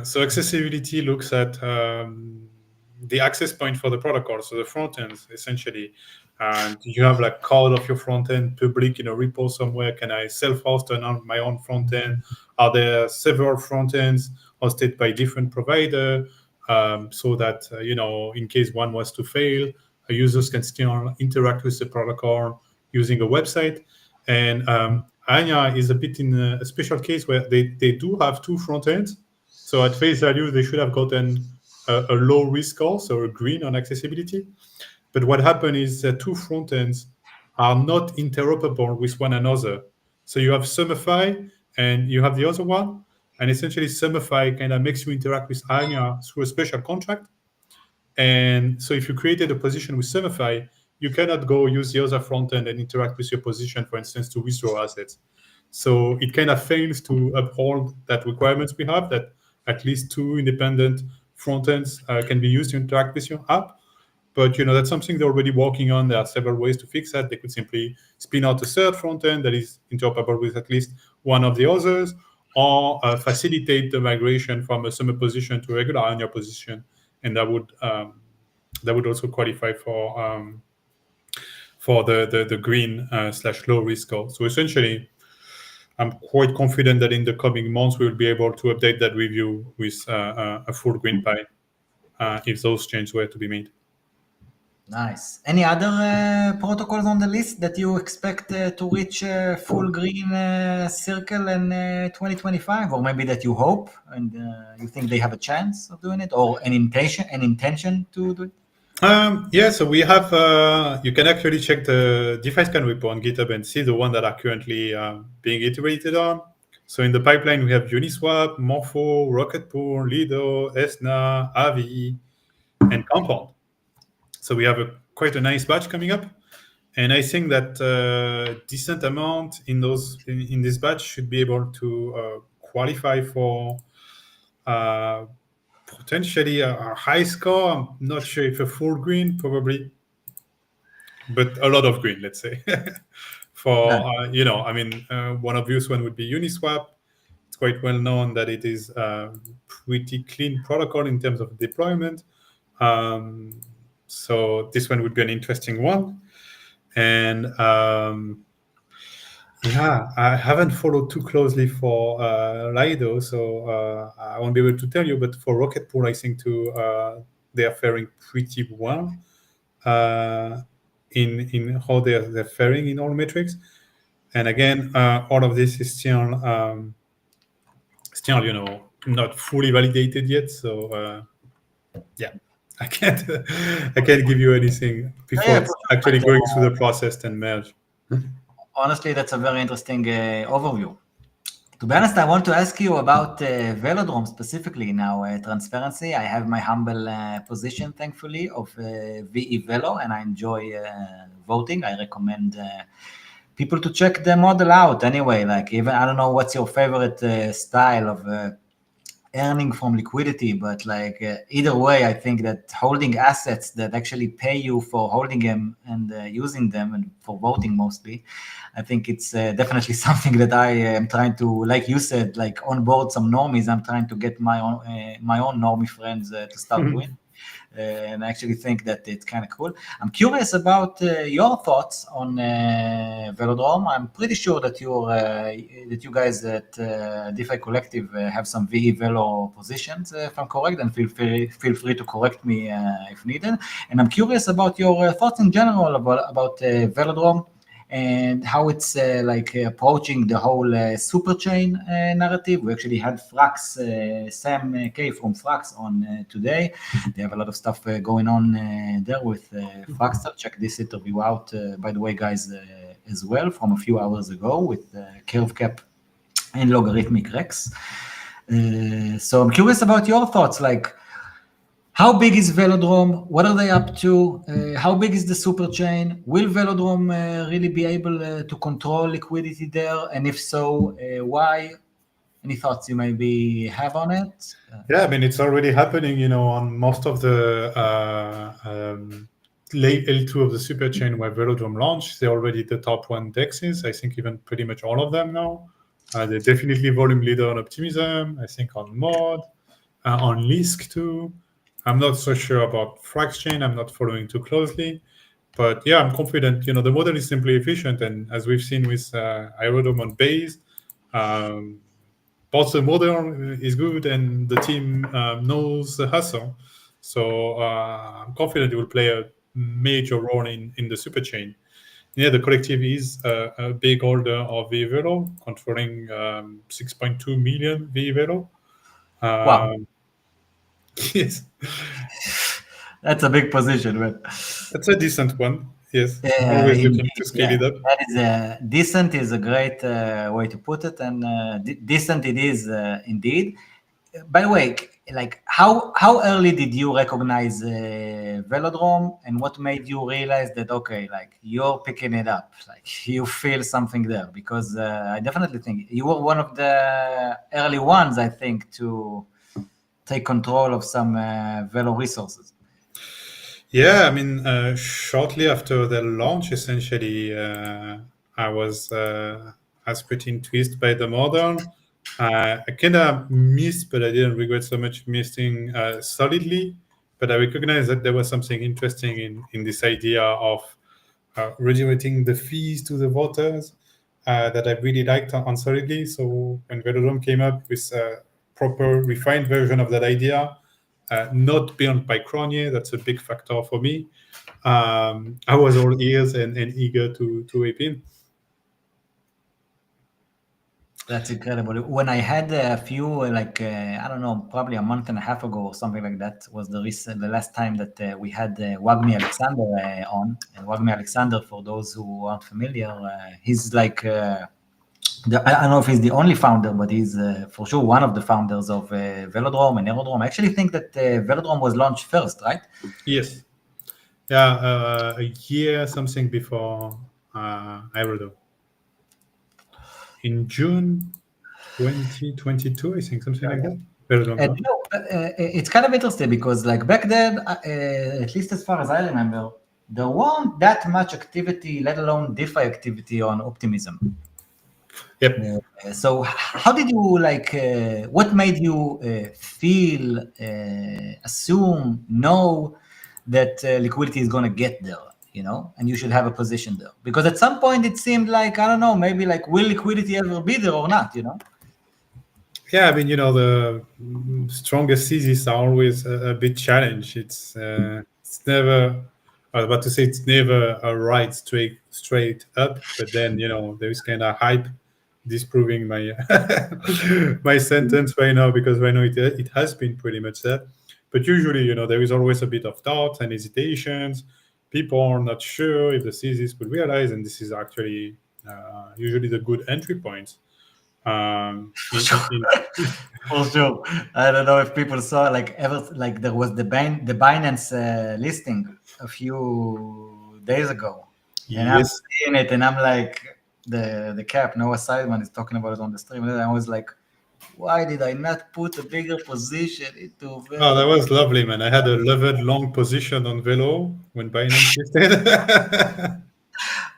So accessibility looks at the access point for the protocol, so the front ends essentially. And you have like code of your front end public in a repo somewhere. Can I self-host my own front end? Are there several front ends hosted by different provider, so that in case one was to fail, users can still interact with the protocol using a website. And Anya is a bit in a special case where they do have two front ends. So at face value, they should have gotten a low risk score, so a green on accessibility. But what happened is that two front ends are not interoperable with one another. So you have Sumify and you have the other one. And essentially, Sumify kind of makes you interact with Anya through a special contract. And so if you created a position with Sumify, you cannot go use the other front end and interact with your position, for instance, to withdraw assets. So it kind of fails to uphold that requirements we have, that at least two independent front ends can be used to interact with your app. But that's something they're already working on. There are several ways to fix that. They could simply spin out a third front end that is interoperable with at least one of the others, or facilitate the migration from a summer position to a regular Anya position, and that would also qualify for the green / low risk score. So essentially, I'm quite confident that in the coming months we will be able to update that review with a full green pie if those changes were to be made. Nice. Any other protocols on the list that you expect to reach full green circle in 2025, or maybe that you hope and you think they have a chance of doing it, or an intention to do it? Yeah, so we have, you can actually check the DeFi Scan repo on GitHub and see the one that are currently being iterated on. So in the pipeline, we have Uniswap, Morpho, Rocket Pool, Lido, Esna, Avi, and Compound. So we have quite a nice batch coming up. And I think that decent amount in this batch should be able to qualify for potentially a high score. I'm not sure if a full green, probably, but a lot of green, let's say. For one obvious one would be Uniswap. It's quite well known that it is a pretty clean protocol in terms of deployment. So this one would be an interesting one. And I haven't followed too closely for Lido, so I won't be able to tell you. But for Rocket Pool, I think they are faring pretty well in how they're faring in all metrics. And again, all of this is still not fully validated yet. So Yeah, I can't I can't give you anything before Yeah, it's for sure. actually But going through the process and merge. honestly, that's a very interesting overview. To be honest, I want to ask you about Velodrome specifically now. Transparency. I have my humble position, thankfully, of VE Velo, and I enjoy voting. I recommend people to check the model out anyway. Like, even I don't know what's your favorite style of earning from liquidity, but like either way, I think that holding assets that actually pay you for holding them and using them and for voting mostly, I think it's definitely something that I am trying to, like you said, like onboard some normies. I'm trying to get my own normie friends to start doing. And I actually think that it's kind of cool. I'm curious about your thoughts on Velodrome. I'm pretty sure that you guys at DeFi Collective have some VE Velo positions, if I'm correct, and feel free to correct me if needed. And I'm curious about your thoughts in general about Velodrome and how it's approaching the whole super chain narrative. We actually had Frax, Sam K from Frax on today. They have a lot of stuff going on there with Fraxter. Check this interview out, by the way, guys, as well, from a few hours ago with Curve Cap and Logarithmic Rex. So I'm curious about your thoughts, like, how big is Velodrome? What are they up to? How big is the super chain? Will Velodrome really be able to control liquidity there? And if so, why? Any thoughts you maybe have on it? Yeah, I mean, it's already happening, on most of the late L2 of the super chain where Velodrome launched. They're already the top one dexes. I think even pretty much all of them now. They're definitely volume leader on Optimism, I think on Mod, on Lisk too. I'm not so sure about Frax chain. I'm not following too closely. But yeah, I'm confident. The model is simply efficient. And as we've seen with Aerodome on Base, both the model is good and the team knows the hustle. So I'm confident it will play a major role in the super chain. Yeah, the collective is a big holder of VVelo, controlling 6.2 million VVelo. Wow, Yes, that's a big position, man. that's a decent one. Yes, always looking to Indeed, scale yeah, it up. that is decent is a great way to put it, and decent it is indeed. By the way, like how early did you recognize Velodrome, and what made you realize that okay, like you're picking it up, like you feel something there? Because I definitely think you were one of the early ones, I think, to take control of some Velo resources. Yeah, I mean, shortly after the launch, essentially, I was pretty intrigued by the model. I kind of missed, but I didn't regret so much missing solidly. But I recognized that there was something interesting in this idea of regulating the fees to the voters that I really liked on solidly. So when Velodrome came up with a proper refined version of that idea, not built by Cronje, that's a big factor for me. I was all ears and eager to ape in. That's incredible. When I had a few, I don't know, probably a month and a half ago or something like that, was the last time that we had Wagmi Alexander on. And Wagmi Alexander, for those who aren't familiar, he's like I don't know if he's the only founder, but he's for sure one of the founders of Velodrome and Aerodrome. I actually think that Velodrome was launched first, right? Yes. Yeah, a year something before Aerodome. In June 2022, I think, something like that. Velodrome And launch. it's kind of interesting because, like back then, at least as far as I remember, there weren't that much activity, let alone DeFi activity on Optimism. Yep. So, how did you what made you feel, assume, know that liquidity is going to get there? And you should have a position there because at some point it seemed like I don't know, maybe like will liquidity ever be there or not? Yeah, I mean, the strongest theses are always a bit challenged. It's never. I was about to say it's never a right straight up, but then there is kind of hype disproving my my sentence right now because right now it has been pretty much that. But usually, there is always a bit of doubt and hesitations. People are not sure if the thesis will realize, and this is actually usually the good entry point. For sure. I don't know if people saw like there was the Binance listing a few days ago, and I'm Yes. seeing it, and I'm like the cap Noah Sideman is talking about it on the stream, and I was like, why did I not put a bigger position into Oh, Velo? that was lovely, man. I had a levered long position on Velo when Binance listed.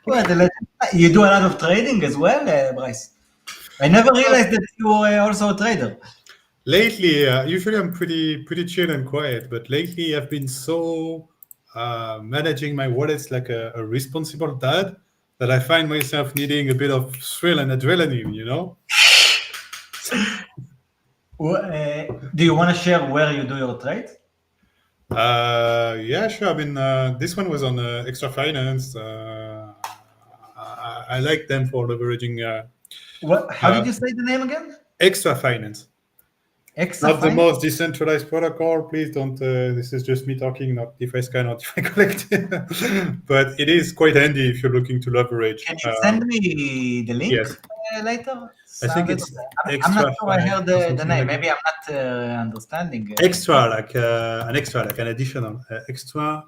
What the legend. You do a lot of trading as well, Bryce. I never realized that you were also a trader. Lately, usually I'm pretty chill and quiet, but lately I've been so managing my wallets like a responsible dad that I find myself needing a bit of thrill and adrenaline. Do you want to share where you do your trades? Yeah, sure. I mean, this one was on Extra Finance. I like them for leveraging How did you say the name again? Extra Finance. Extra Not the Finance? most decentralized protocol. Please don't. This is just me talking, not DeFi Sky, not DeFi Collective. But it is quite handy if you're looking to leverage. Can you send me the link Yes. later? I think Sounded. it's I'm not Extra sure I heard Finance, the something name. like Maybe I'm not understanding. extra, like an additional extra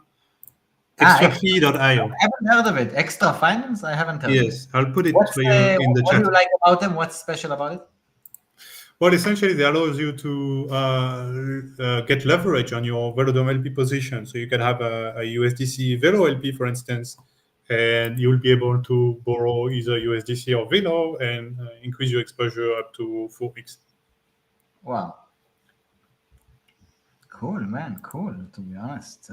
Extra. extrafee.io. I haven't heard of it. Extra Finance? I haven't heard of it. Yes, I'll put it What's for you in the what do chat. you like about them? What's special about it? Well, essentially, they allows you to get leverage on your Velodrome LP position. So you can have a USDC Velo LP, for instance, and you'll be able to borrow either USDC or Velo and increase your exposure up to 4x. Wow. Cool, man. Cool. To be honest,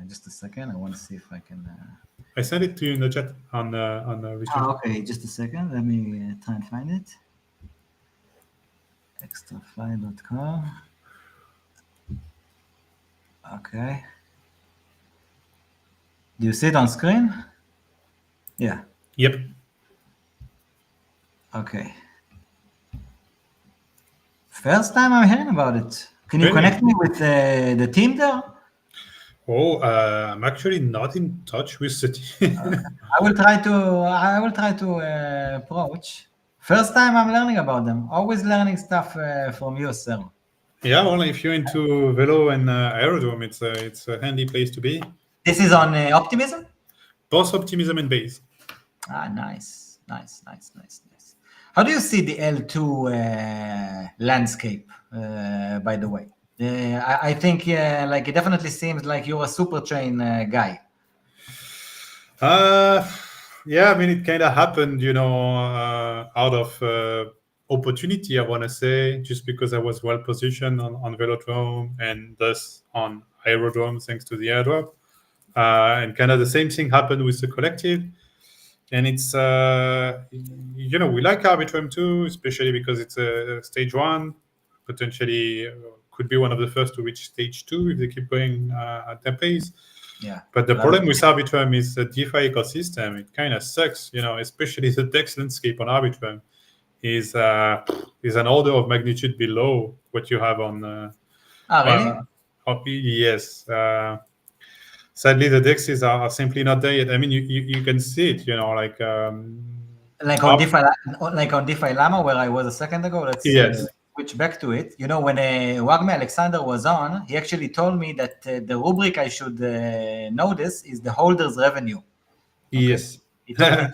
just a second. I want to see if I can. I sent it to you in the chat on Restream. Okay. Just a second. Let me try and find it. Extrafly.com. Okay. Do you see it on screen? Yeah. Yep. Okay. First time I'm hearing about it. Can you Really? connect me with the team there? Oh, I'm actually not in touch with the team. I will try to approach. First time I'm learning about them. Always learning stuff from you, sir. Yeah, well, if you're into Velo and Aerodrome, it's a handy place to be. This is on Optimism? Both Optimism and Base. Nice. How do you see the L2 landscape, by the way? I think like it definitely seems like you're a super chain guy. Yeah, I mean, it kind of happened, out of opportunity, I want to say, just because I was well positioned on Velodrome and thus on Aerodrome, thanks to the airdrop. And kind of the same thing happened with the collective. And it's, we like Arbitrum too, especially because it's a stage one, potentially could be one of the first to reach stage two if they keep going at their pace. Yeah. But the problem with Arbitrum is the DeFi ecosystem. It kind of sucks, especially the DEX landscape on Arbitrum is an order of magnitude below what you have on. Really? Yes. Sadly, the DEXs are simply not there yet. I mean, you can see it, like on DeFi Llama, where I was a second ago. Let's switch back to it. When Wagme Alexander was on, he actually told me that the rubric I should notice is the holder's revenue. Okay? Yes. He told me,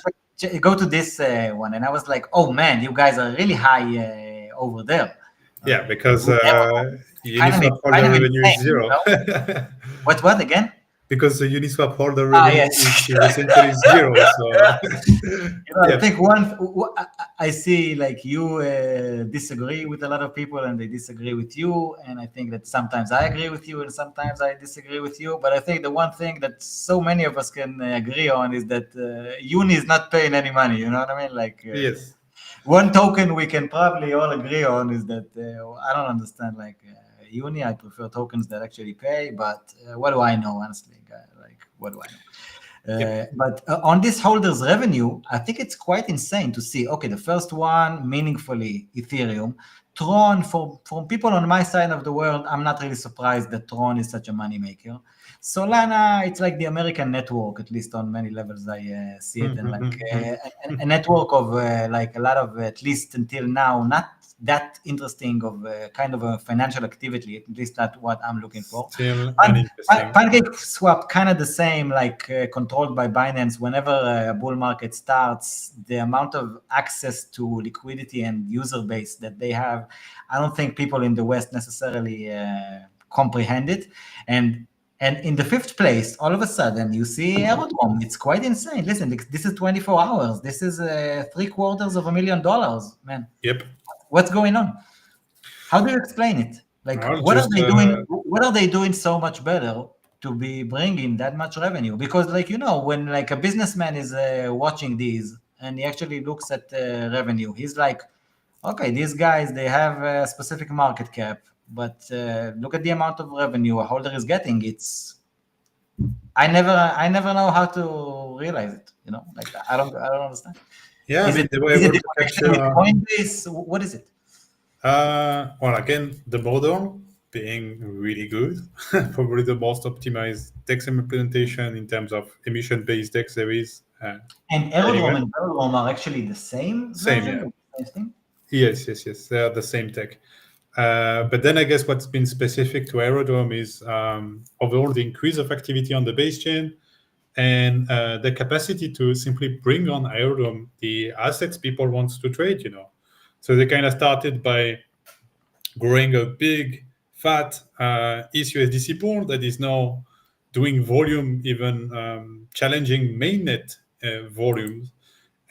go to this one. And I was like, oh man, you guys are really high over there. Yeah, because Uniswap holder revenue is zero. What again? Because the Uniswap holder revenue is essentially zero. So I think I see like you disagree with a lot of people and they disagree with you. And I think that sometimes I agree with you and sometimes I disagree with you. But I think the one thing that so many of us can agree on is that Uni is not paying any money. You know what I mean? Like yes. One token we can probably all agree on is that I don't understand like Uni. I prefer tokens that actually pay, but what do I know, honestly? Like, what do I know? But on this holder's revenue, I think it's quite insane to see, okay, the first one, meaningfully Ethereum, Tron, from people on my side of the world, I'm not really surprised that Tron is such a moneymaker. Solana, it's like the American network, at least on many levels I see it, and like a network of like a lot of, at least until now, not that interesting of kind of a financial activity, at least that's what I'm looking for. Still uninteresting. Pancake Swap, kind of the same, like controlled by Binance. Whenever a bull market starts, the amount of access to liquidity and user base that they have, I don't think people in the West necessarily comprehend it. And in the fifth place, all of a sudden, you see Aerodrome. It's quite insane. Listen, this is 24 hours. This is $750,000, man. Yep. What's going on? How do you explain it? Like, what are they doing? What are they doing so much better to be bringing that much revenue? Because, like, when like a businessman is watching these and he actually looks at revenue, he's like, okay, these guys, they have a specific market cap, but look at the amount of revenue a holder is getting. I never know how to realize it. Like I don't understand. Yeah, is it the connection with Coinbase? What is it? Well, again, the model being really good, probably the most optimized DEX implementation in terms of emission-based DEX there is. And Aerodrome and Aerodrome are actually the same version? Yeah. Yes. They are the same tech. But then I guess what's been specific to Aerodrome is overall the increase of activity on the base chain and the capacity to simply bring on Aerodrome the assets people want to trade, So they kind of started by growing a big, fat ETH/USDC pool that is now doing volume, even challenging mainnet volumes.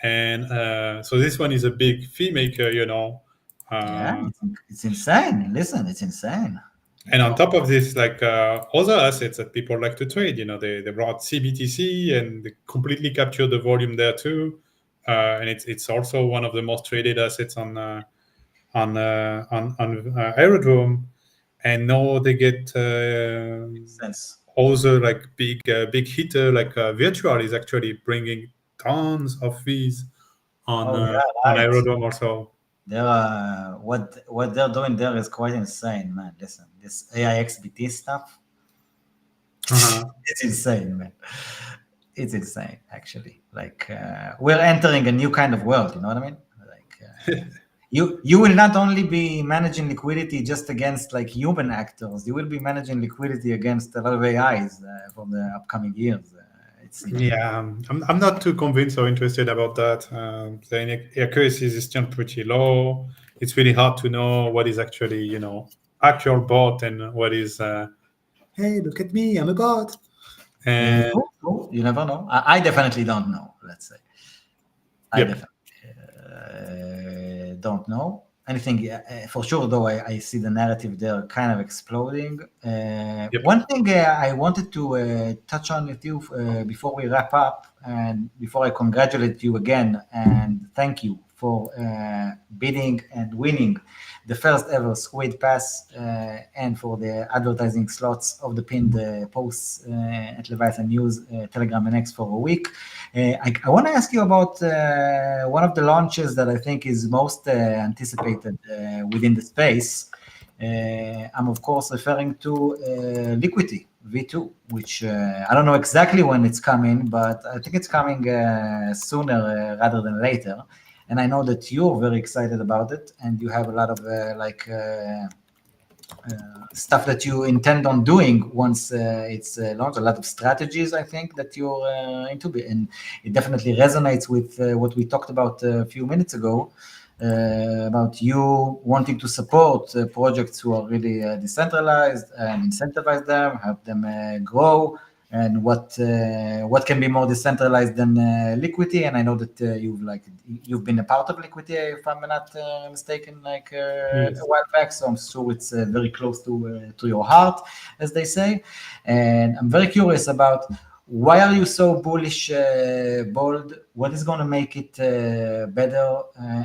And so this one is a big fee maker, Yeah, it's insane. Listen, it's insane. And on top of this, like other assets that people like to trade, they brought CBTC and they completely captured the volume there too. And it's also one of the most traded assets on Aerodrome. And now they get also like big hitter like Virtual is actually bringing tons of fees on Aerodrome also. What they're doing there is quite insane, man. Listen, this AIXBT stuff, it's insane, man. It's insane, actually. Like we're entering a new kind of world. You know what I mean? Like you will not only be managing liquidity just against like human actors. You will be managing liquidity against a lot of AIs for the upcoming years. Yeah, I'm not too convinced or interested about that. The accuracy is still pretty low. It's really hard to know what is actually, actual bot and what is, hey, look at me, I'm a bot. And you never know. I definitely don't know, let's say. I definitely don't know. Anything for sure, though, I see the narrative there kind of exploding. One thing I wanted to touch on with you before we wrap up, and before I congratulate you again and thank you for bidding and winning the first ever Squid Pass and for the advertising slots of the pinned posts at Leviathan News, Telegram, and X for a week. I want to ask you about one of the launches that I think is most anticipated within the space. I'm of course referring to Liquidity V2, which I don't know exactly when it's coming, but I think it's coming sooner rather than later. And I know that you're very excited about it, and you have a lot of stuff that you intend on doing once it's launched. A lot of strategies, I think, that you're into, and it definitely resonates with what we talked about a few minutes ago, about you wanting to support projects who are really decentralized and incentivize them, help them grow. And what can be more decentralized than Liquidity? And I know that you've been a part of Liquidity, if I'm not mistaken, a while back. So I'm sure it's very close to your heart, as they say. And I'm very curious about why are you so bullish, Bold? What is going to make it better?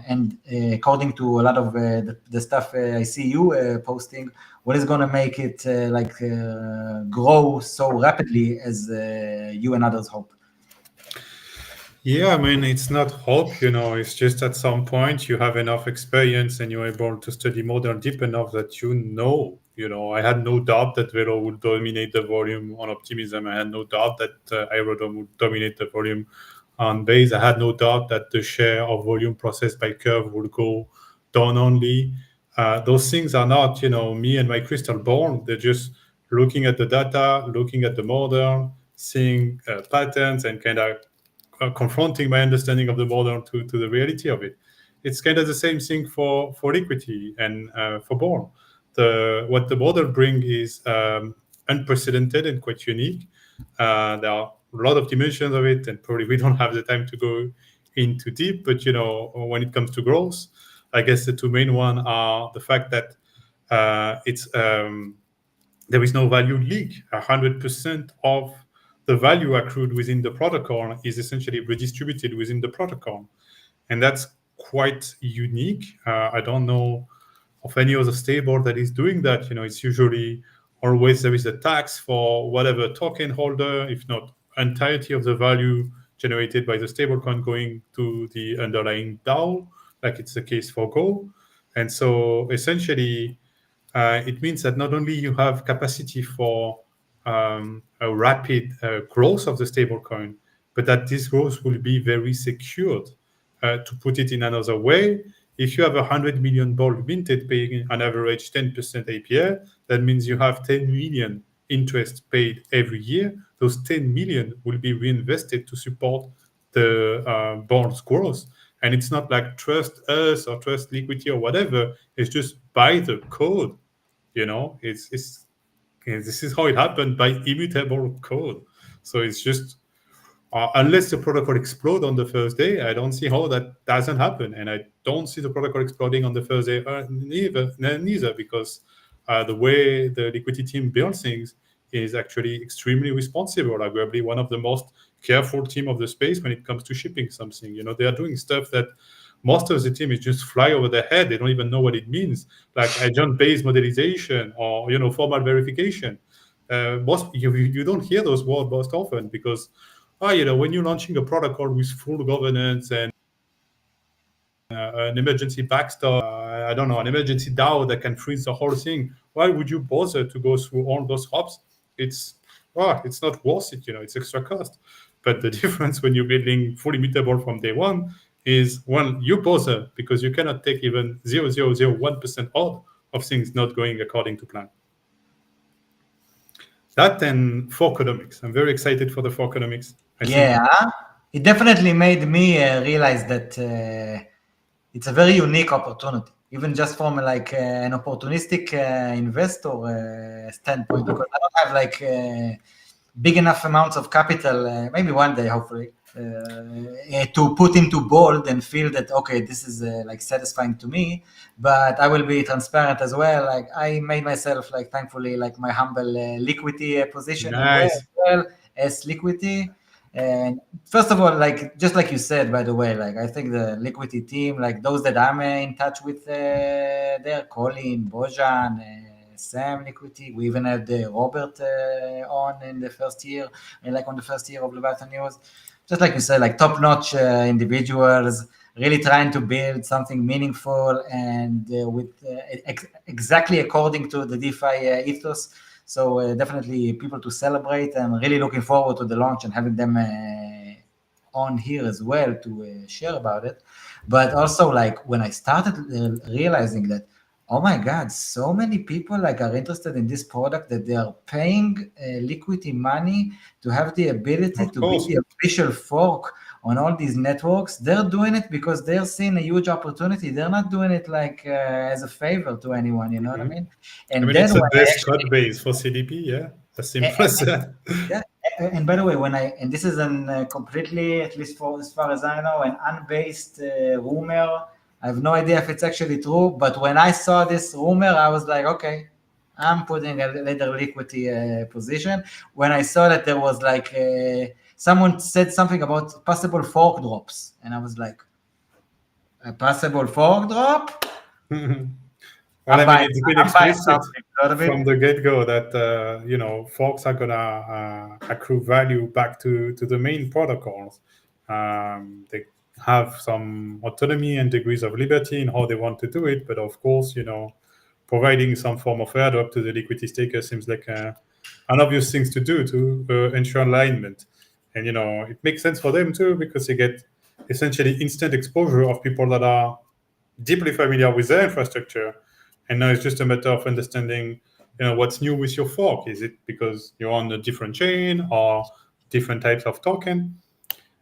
And according to a lot of the stuff I see you posting, what is going to make it grow so rapidly as you and others hope? Yeah, I mean, it's not hope, it's just at some point you have enough experience and you're able to study modern deep enough that I had no doubt that Velo would dominate the volume on optimism. I had no doubt that Aerodrome would dominate the volume on base. I had no doubt that the share of volume processed by Curve would go down only. Those things are not, me and my crystal ball. They're just looking at the data, looking at the model, seeing patterns, and kind of confronting my understanding of the model to the reality of it. It's kind of the same thing for equity and for Born. What the model bring is unprecedented and quite unique. There are a lot of dimensions of it, and probably we don't have the time to go into deep. But when it comes to growth, I guess the two main one are the fact that it's there is no value leak. 100% of the value accrued within the protocol is essentially redistributed within the protocol. And that's quite unique. I don't know of any other stable that is doing that. It's usually always there is a tax for whatever token holder, if not entirety of the value generated by the stablecoin going to the underlying DAO, like it's the case for Go. And so essentially, it means that not only you have capacity for a rapid growth of the stablecoin, but that this growth will be very secured. To put it in another way, if you have 100 million ball minted paying on average 10% APR, that means you have 10 million interest paid every year. Those 10 million will be reinvested to support the bond's growth. And it's not like trust us or trust liquidity or whatever. It's just buy the code. It's this is how it happened by immutable code. So it's just unless the protocol explode on the first day, I don't see how that doesn't happen, and I don't see the protocol exploding on the first day neither, because the way the liquidity team builds things is actually extremely responsible. Arguably, one of the most careful team of the space when it comes to shipping something. They are doing stuff that most of the team is just fly over their head. They don't even know what it means, like agent-based modelization or formal verification. Most you don't hear those words most often because when you're launching a protocol with full governance and an emergency backstop, I don't know, an emergency DAO that can freeze the whole thing, why would you bother to go through all those hops? It's not worth it, it's extra cost. But the difference when you're building fully mutable from day one is, one, you bother because you cannot take even 0.001% odd of things not going according to plan. That and forkonomics. I'm very excited for the forkonomics. It definitely made me realize that it's a very unique opportunity, even just from like an opportunistic investor standpoint, because I don't have like big enough amounts of capital, maybe one day, hopefully, to put into bold and feel that, okay, this is like satisfying to me, but I will be transparent as well. Like I made myself, like, thankfully, like my humble liquidity position Nice. as well as liquidity. And first of all, like, just like you said, by the way, like, I think the liquidity team, like those that I'm in touch with there, Colin, Bojan, Sam Liquidity, we even had Robert on in the first year, like on the first year of Leviathan News. Just like you said, like top-notch individuals, really trying to build something meaningful and with exactly according to the DeFi ethos. So definitely people to celebrate, and really looking forward to the launch and having them on here as well to share about it. But also, like, when I started realizing that, oh my God, so many people like are interested in this product that they are paying liquidity money to have the ability to be the official fork on all these networks. They're doing it because they're seeing a huge opportunity. They're not doing it like as a favor to anyone, you know what I mean? And then it's the when best code base for CDP, yeah? As simple as that. Yeah, and by the way, and this is an completely, at least for as far as I know, an unbased rumor. I have no idea if it's actually true, but when I saw this rumor, I was like, okay, I'm putting a later liquidity position. When I saw that there was like, someone said something about possible fork drops, and I was like, a possible fork drop? Well, I mean, it's been explicit from bit. the get-go that forks are gonna accrue value back to the main protocols. They have some autonomy and degrees of liberty in how they want to do it, but of course, providing some form of airdrop to the liquidity staker seems like an obvious thing to do to ensure alignment. And it makes sense for them too, because they get essentially instant exposure of people that are deeply familiar with their infrastructure. And now it's just a matter of understanding, what's new with your fork. Is it because you're on a different chain or different types of token?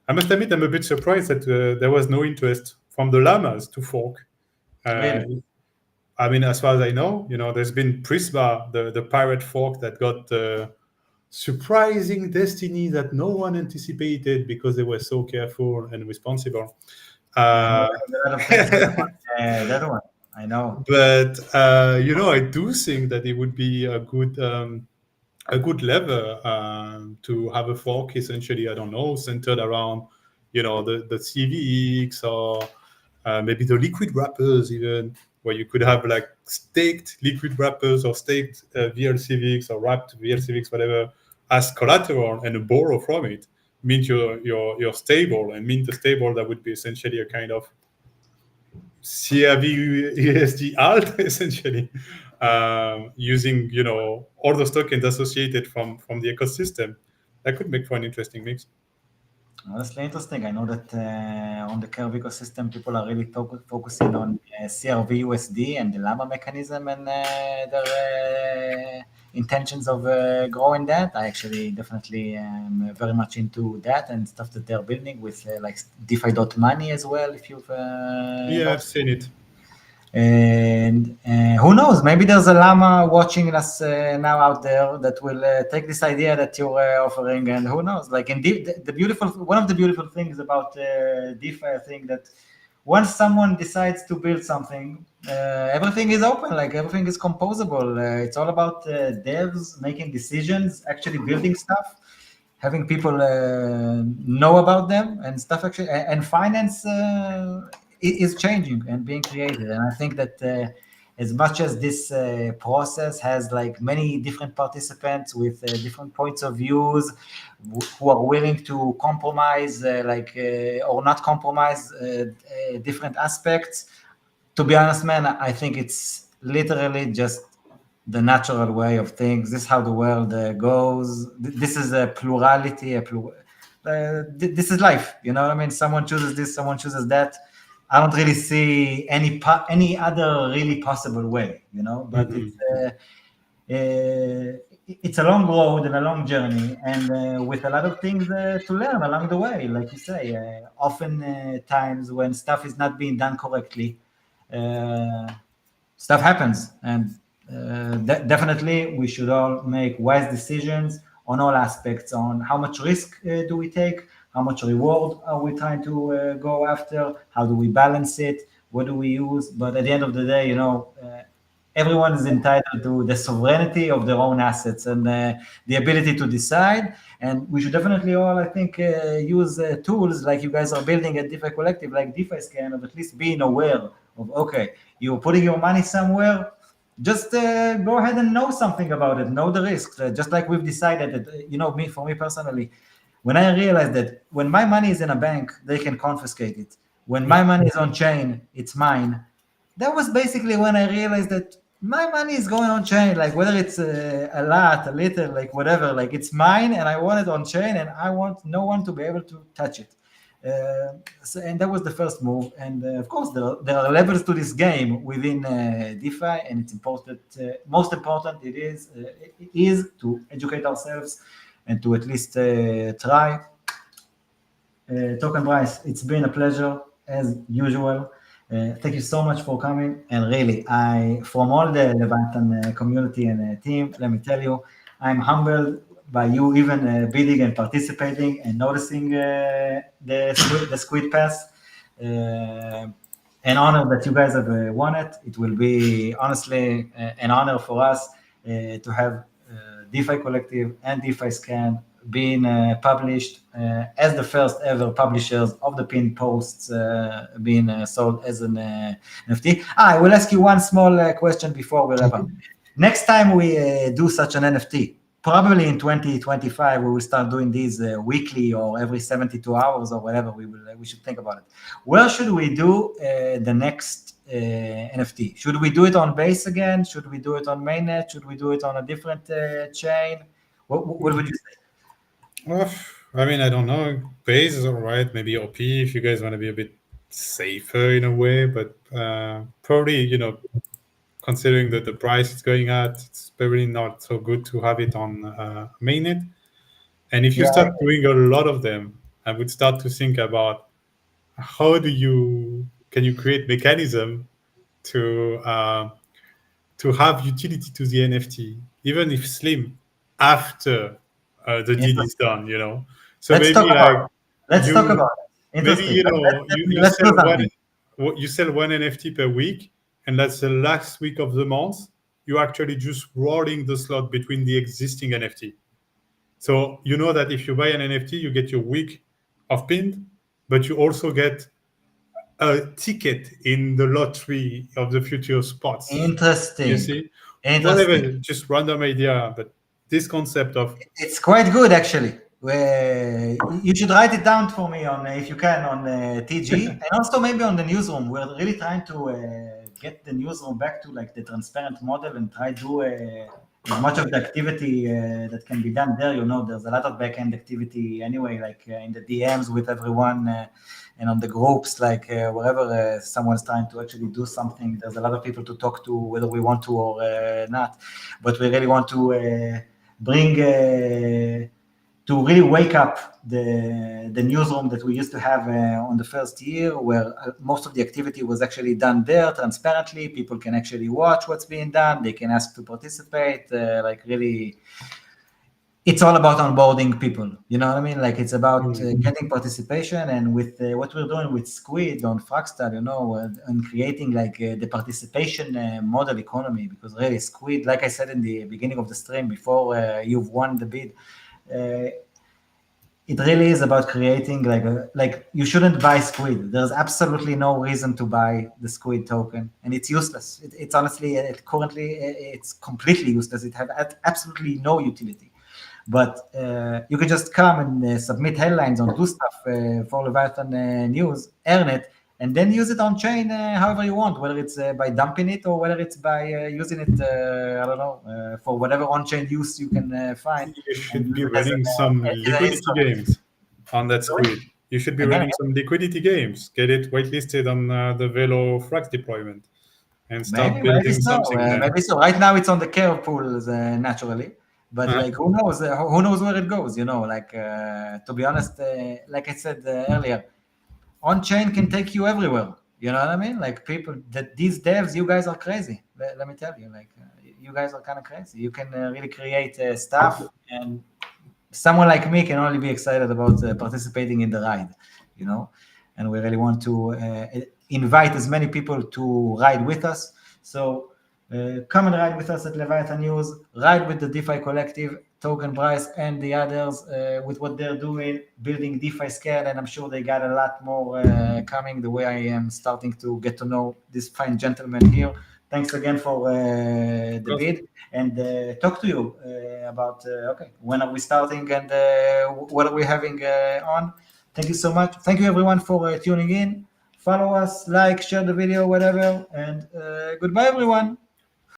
I must admit, I'm a bit surprised that there was no interest from the llamas to fork. Really? I mean, as far as I know, there's been Prisma, the pirate fork that got surprising destiny that no one anticipated because they were so careful and responsible. Yeah, a lot of things. That one, I know. But I do think that it would be a good lever to have a fork, essentially, I don't know, centered around the CVX, or maybe the liquid wrappers, even, where you could have like staked liquid wrappers or staked VLCVX or wrapped VLCVX, whatever, as collateral and borrow from it. Mint your stable, and mint the stable that would be essentially a kind of CRV USD alt, essentially, using all those tokens associated from the ecosystem. That could make for an interesting mix. Honestly, interesting. I know that on the Curve ecosystem, people are really focusing on CRV USD and the Llama mechanism and their intentions of growing that. I actually definitely am very much into that and stuff that they're building with like DeFi.money as well, if you've Yeah, I've seen it. And who knows? Maybe there's a llama watching us now out there that will take this idea that you're offering, and who knows? Like, indeed, one of the beautiful things about DeFi, I think, that once someone decides to build something, everything is open. Like, everything is composable. It's all about devs making decisions, actually building stuff, having people know about them and stuff. Actually, and finance is changing and being created. And I think that as much as this process has like many different participants with different points of views who are willing to compromise or not compromise different aspects, to be honest, man, I think it's literally just the natural way of things. This is how the world goes. This is a plurality. This is life. You know what I mean? Someone chooses this, someone chooses that. I don't really see any other really possible way. But it's a long road and a long journey, and with a lot of things to learn along the way. Like you say, often times when stuff is not being done correctly, stuff happens, and definitely we should all make wise decisions on all aspects, on how much risk do we take, how much reward are we trying to go after, how do we balance it, what do we use. But at the end of the day, everyone is entitled to the sovereignty of their own assets and the ability to decide. And we should definitely all, I think, use tools like you guys are building at DeFi Collective, like DeFi Scan, of at least being aware of, okay, you're putting your money somewhere, just go ahead and know something about it, know the risks. Just like we've decided that, for me personally, when I realized that when my money is in a bank, they can confiscate it. When my money is on chain, it's mine. That was basically when I realized that my money is going on chain, like whether it's a lot, a little, like whatever, like it's mine and I want it on chain and I want no one to be able to touch it. And that was the first move. And of course, there are levels to this game within DeFi, and it's important. Most important, it is to educate ourselves and to at least try. Token Bryce, it's been a pleasure as usual. Thank you so much for coming. And really, from all the Leviathan community and team, let me tell you, I'm humbled by you even bidding and participating and noticing the Squid Pass. An honor that you guys have won it. It will be honestly an honor for us to have DeFi Collective and DeFi Scan being published as the first ever publishers of the pinned posts being sold as an NFT. I will ask you one small question before we wrap up. Next time we do such an NFT, probably in 2025 we will start doing these weekly or every 72 hours or whatever. We should think about it. Where should we do the next NFT? Should we do it on Base again? Should we do it on mainnet? Should we do it on a different chain? What would you say? Well, I mean, I don't know. Base is all right. Maybe OP if you guys want to be a bit safer in a way, but probably, considering that the price is going at, it's probably not so good to have it on mainnet. And if you Yeah. start doing a lot of them, I would start to think about how can you create mechanism to have utility to the NFT, even if slim, after the deal is done. So Let's talk maybe about like it. Let's talk about it. maybe Interesting. you Let's do sell something. you sell one NFT per week, and that's the last week of the month. You're actually just rolling the slot between the existing NFT. So you know that if you buy an NFT, you get your week of pinned, but you also get a ticket in the lottery of the future spots. Interesting. You see? Interesting. Whatever, just random idea, but this concept of It's quite good actually. You should write it down for me on, if you can, on TG, and also maybe on the newsroom. We're really trying to get the newsroom back to like the transparent model and try to do as much of the activity that can be done there. There's a lot of back-end activity anyway, like in the DMs with everyone and on the groups, like wherever someone's trying to actually do something, there's a lot of people to talk to, whether we want to or not. But we really want to bring to really wake up the newsroom that we used to have on the first year, where most of the activity was actually done there transparently. People can actually watch what's being done. They can ask to participate. Like really, it's all about onboarding people. You know what I mean? Like it's about getting participation, and with what we're doing with Squid on Fractal, and creating like the participation model economy. Because really, Squid, like I said in the beginning of the stream, before you've won the bid, it really is about creating like you shouldn't buy Squid. There's absolutely no reason to buy the Squid token, and it's useless. It's honestly, currently, it's completely useless. It has absolutely no utility. But you can just come and submit headlines or do stuff for Leviathan News, earn it, and then use it on chain however you want, whether it's by dumping it or whether it's by using it, I don't know, for whatever on-chain use you can find. you should be running some liquidity games on that Squid. You should be running some liquidity games. Get it whitelisted on the Velo Frax deployment and start building something there. Maybe so. Right now it's on the curve pools naturally. But like, who knows? Who knows where it goes? Like to be honest, like I said earlier, on-chain can take you everywhere. You know what I mean? Like these devs, you guys are crazy. Let me tell you, like you guys are kind of crazy. You can really create stuff, and someone like me can only be excited about participating in the ride. And we really want to invite as many people to ride with us. So. Come and ride with us at Leviathan News, ride with the DeFi Collective, Token Bryce, and the others with what they're doing, building DeFi scale, and I'm sure they got a lot more coming, the way I am starting to get to know this fine gentleman here. Thanks again for the bid, and talk to you about, when are we starting and what are we having on. Thank you so much. Thank you everyone for tuning in. Follow us, like, share the video, whatever, and goodbye everyone.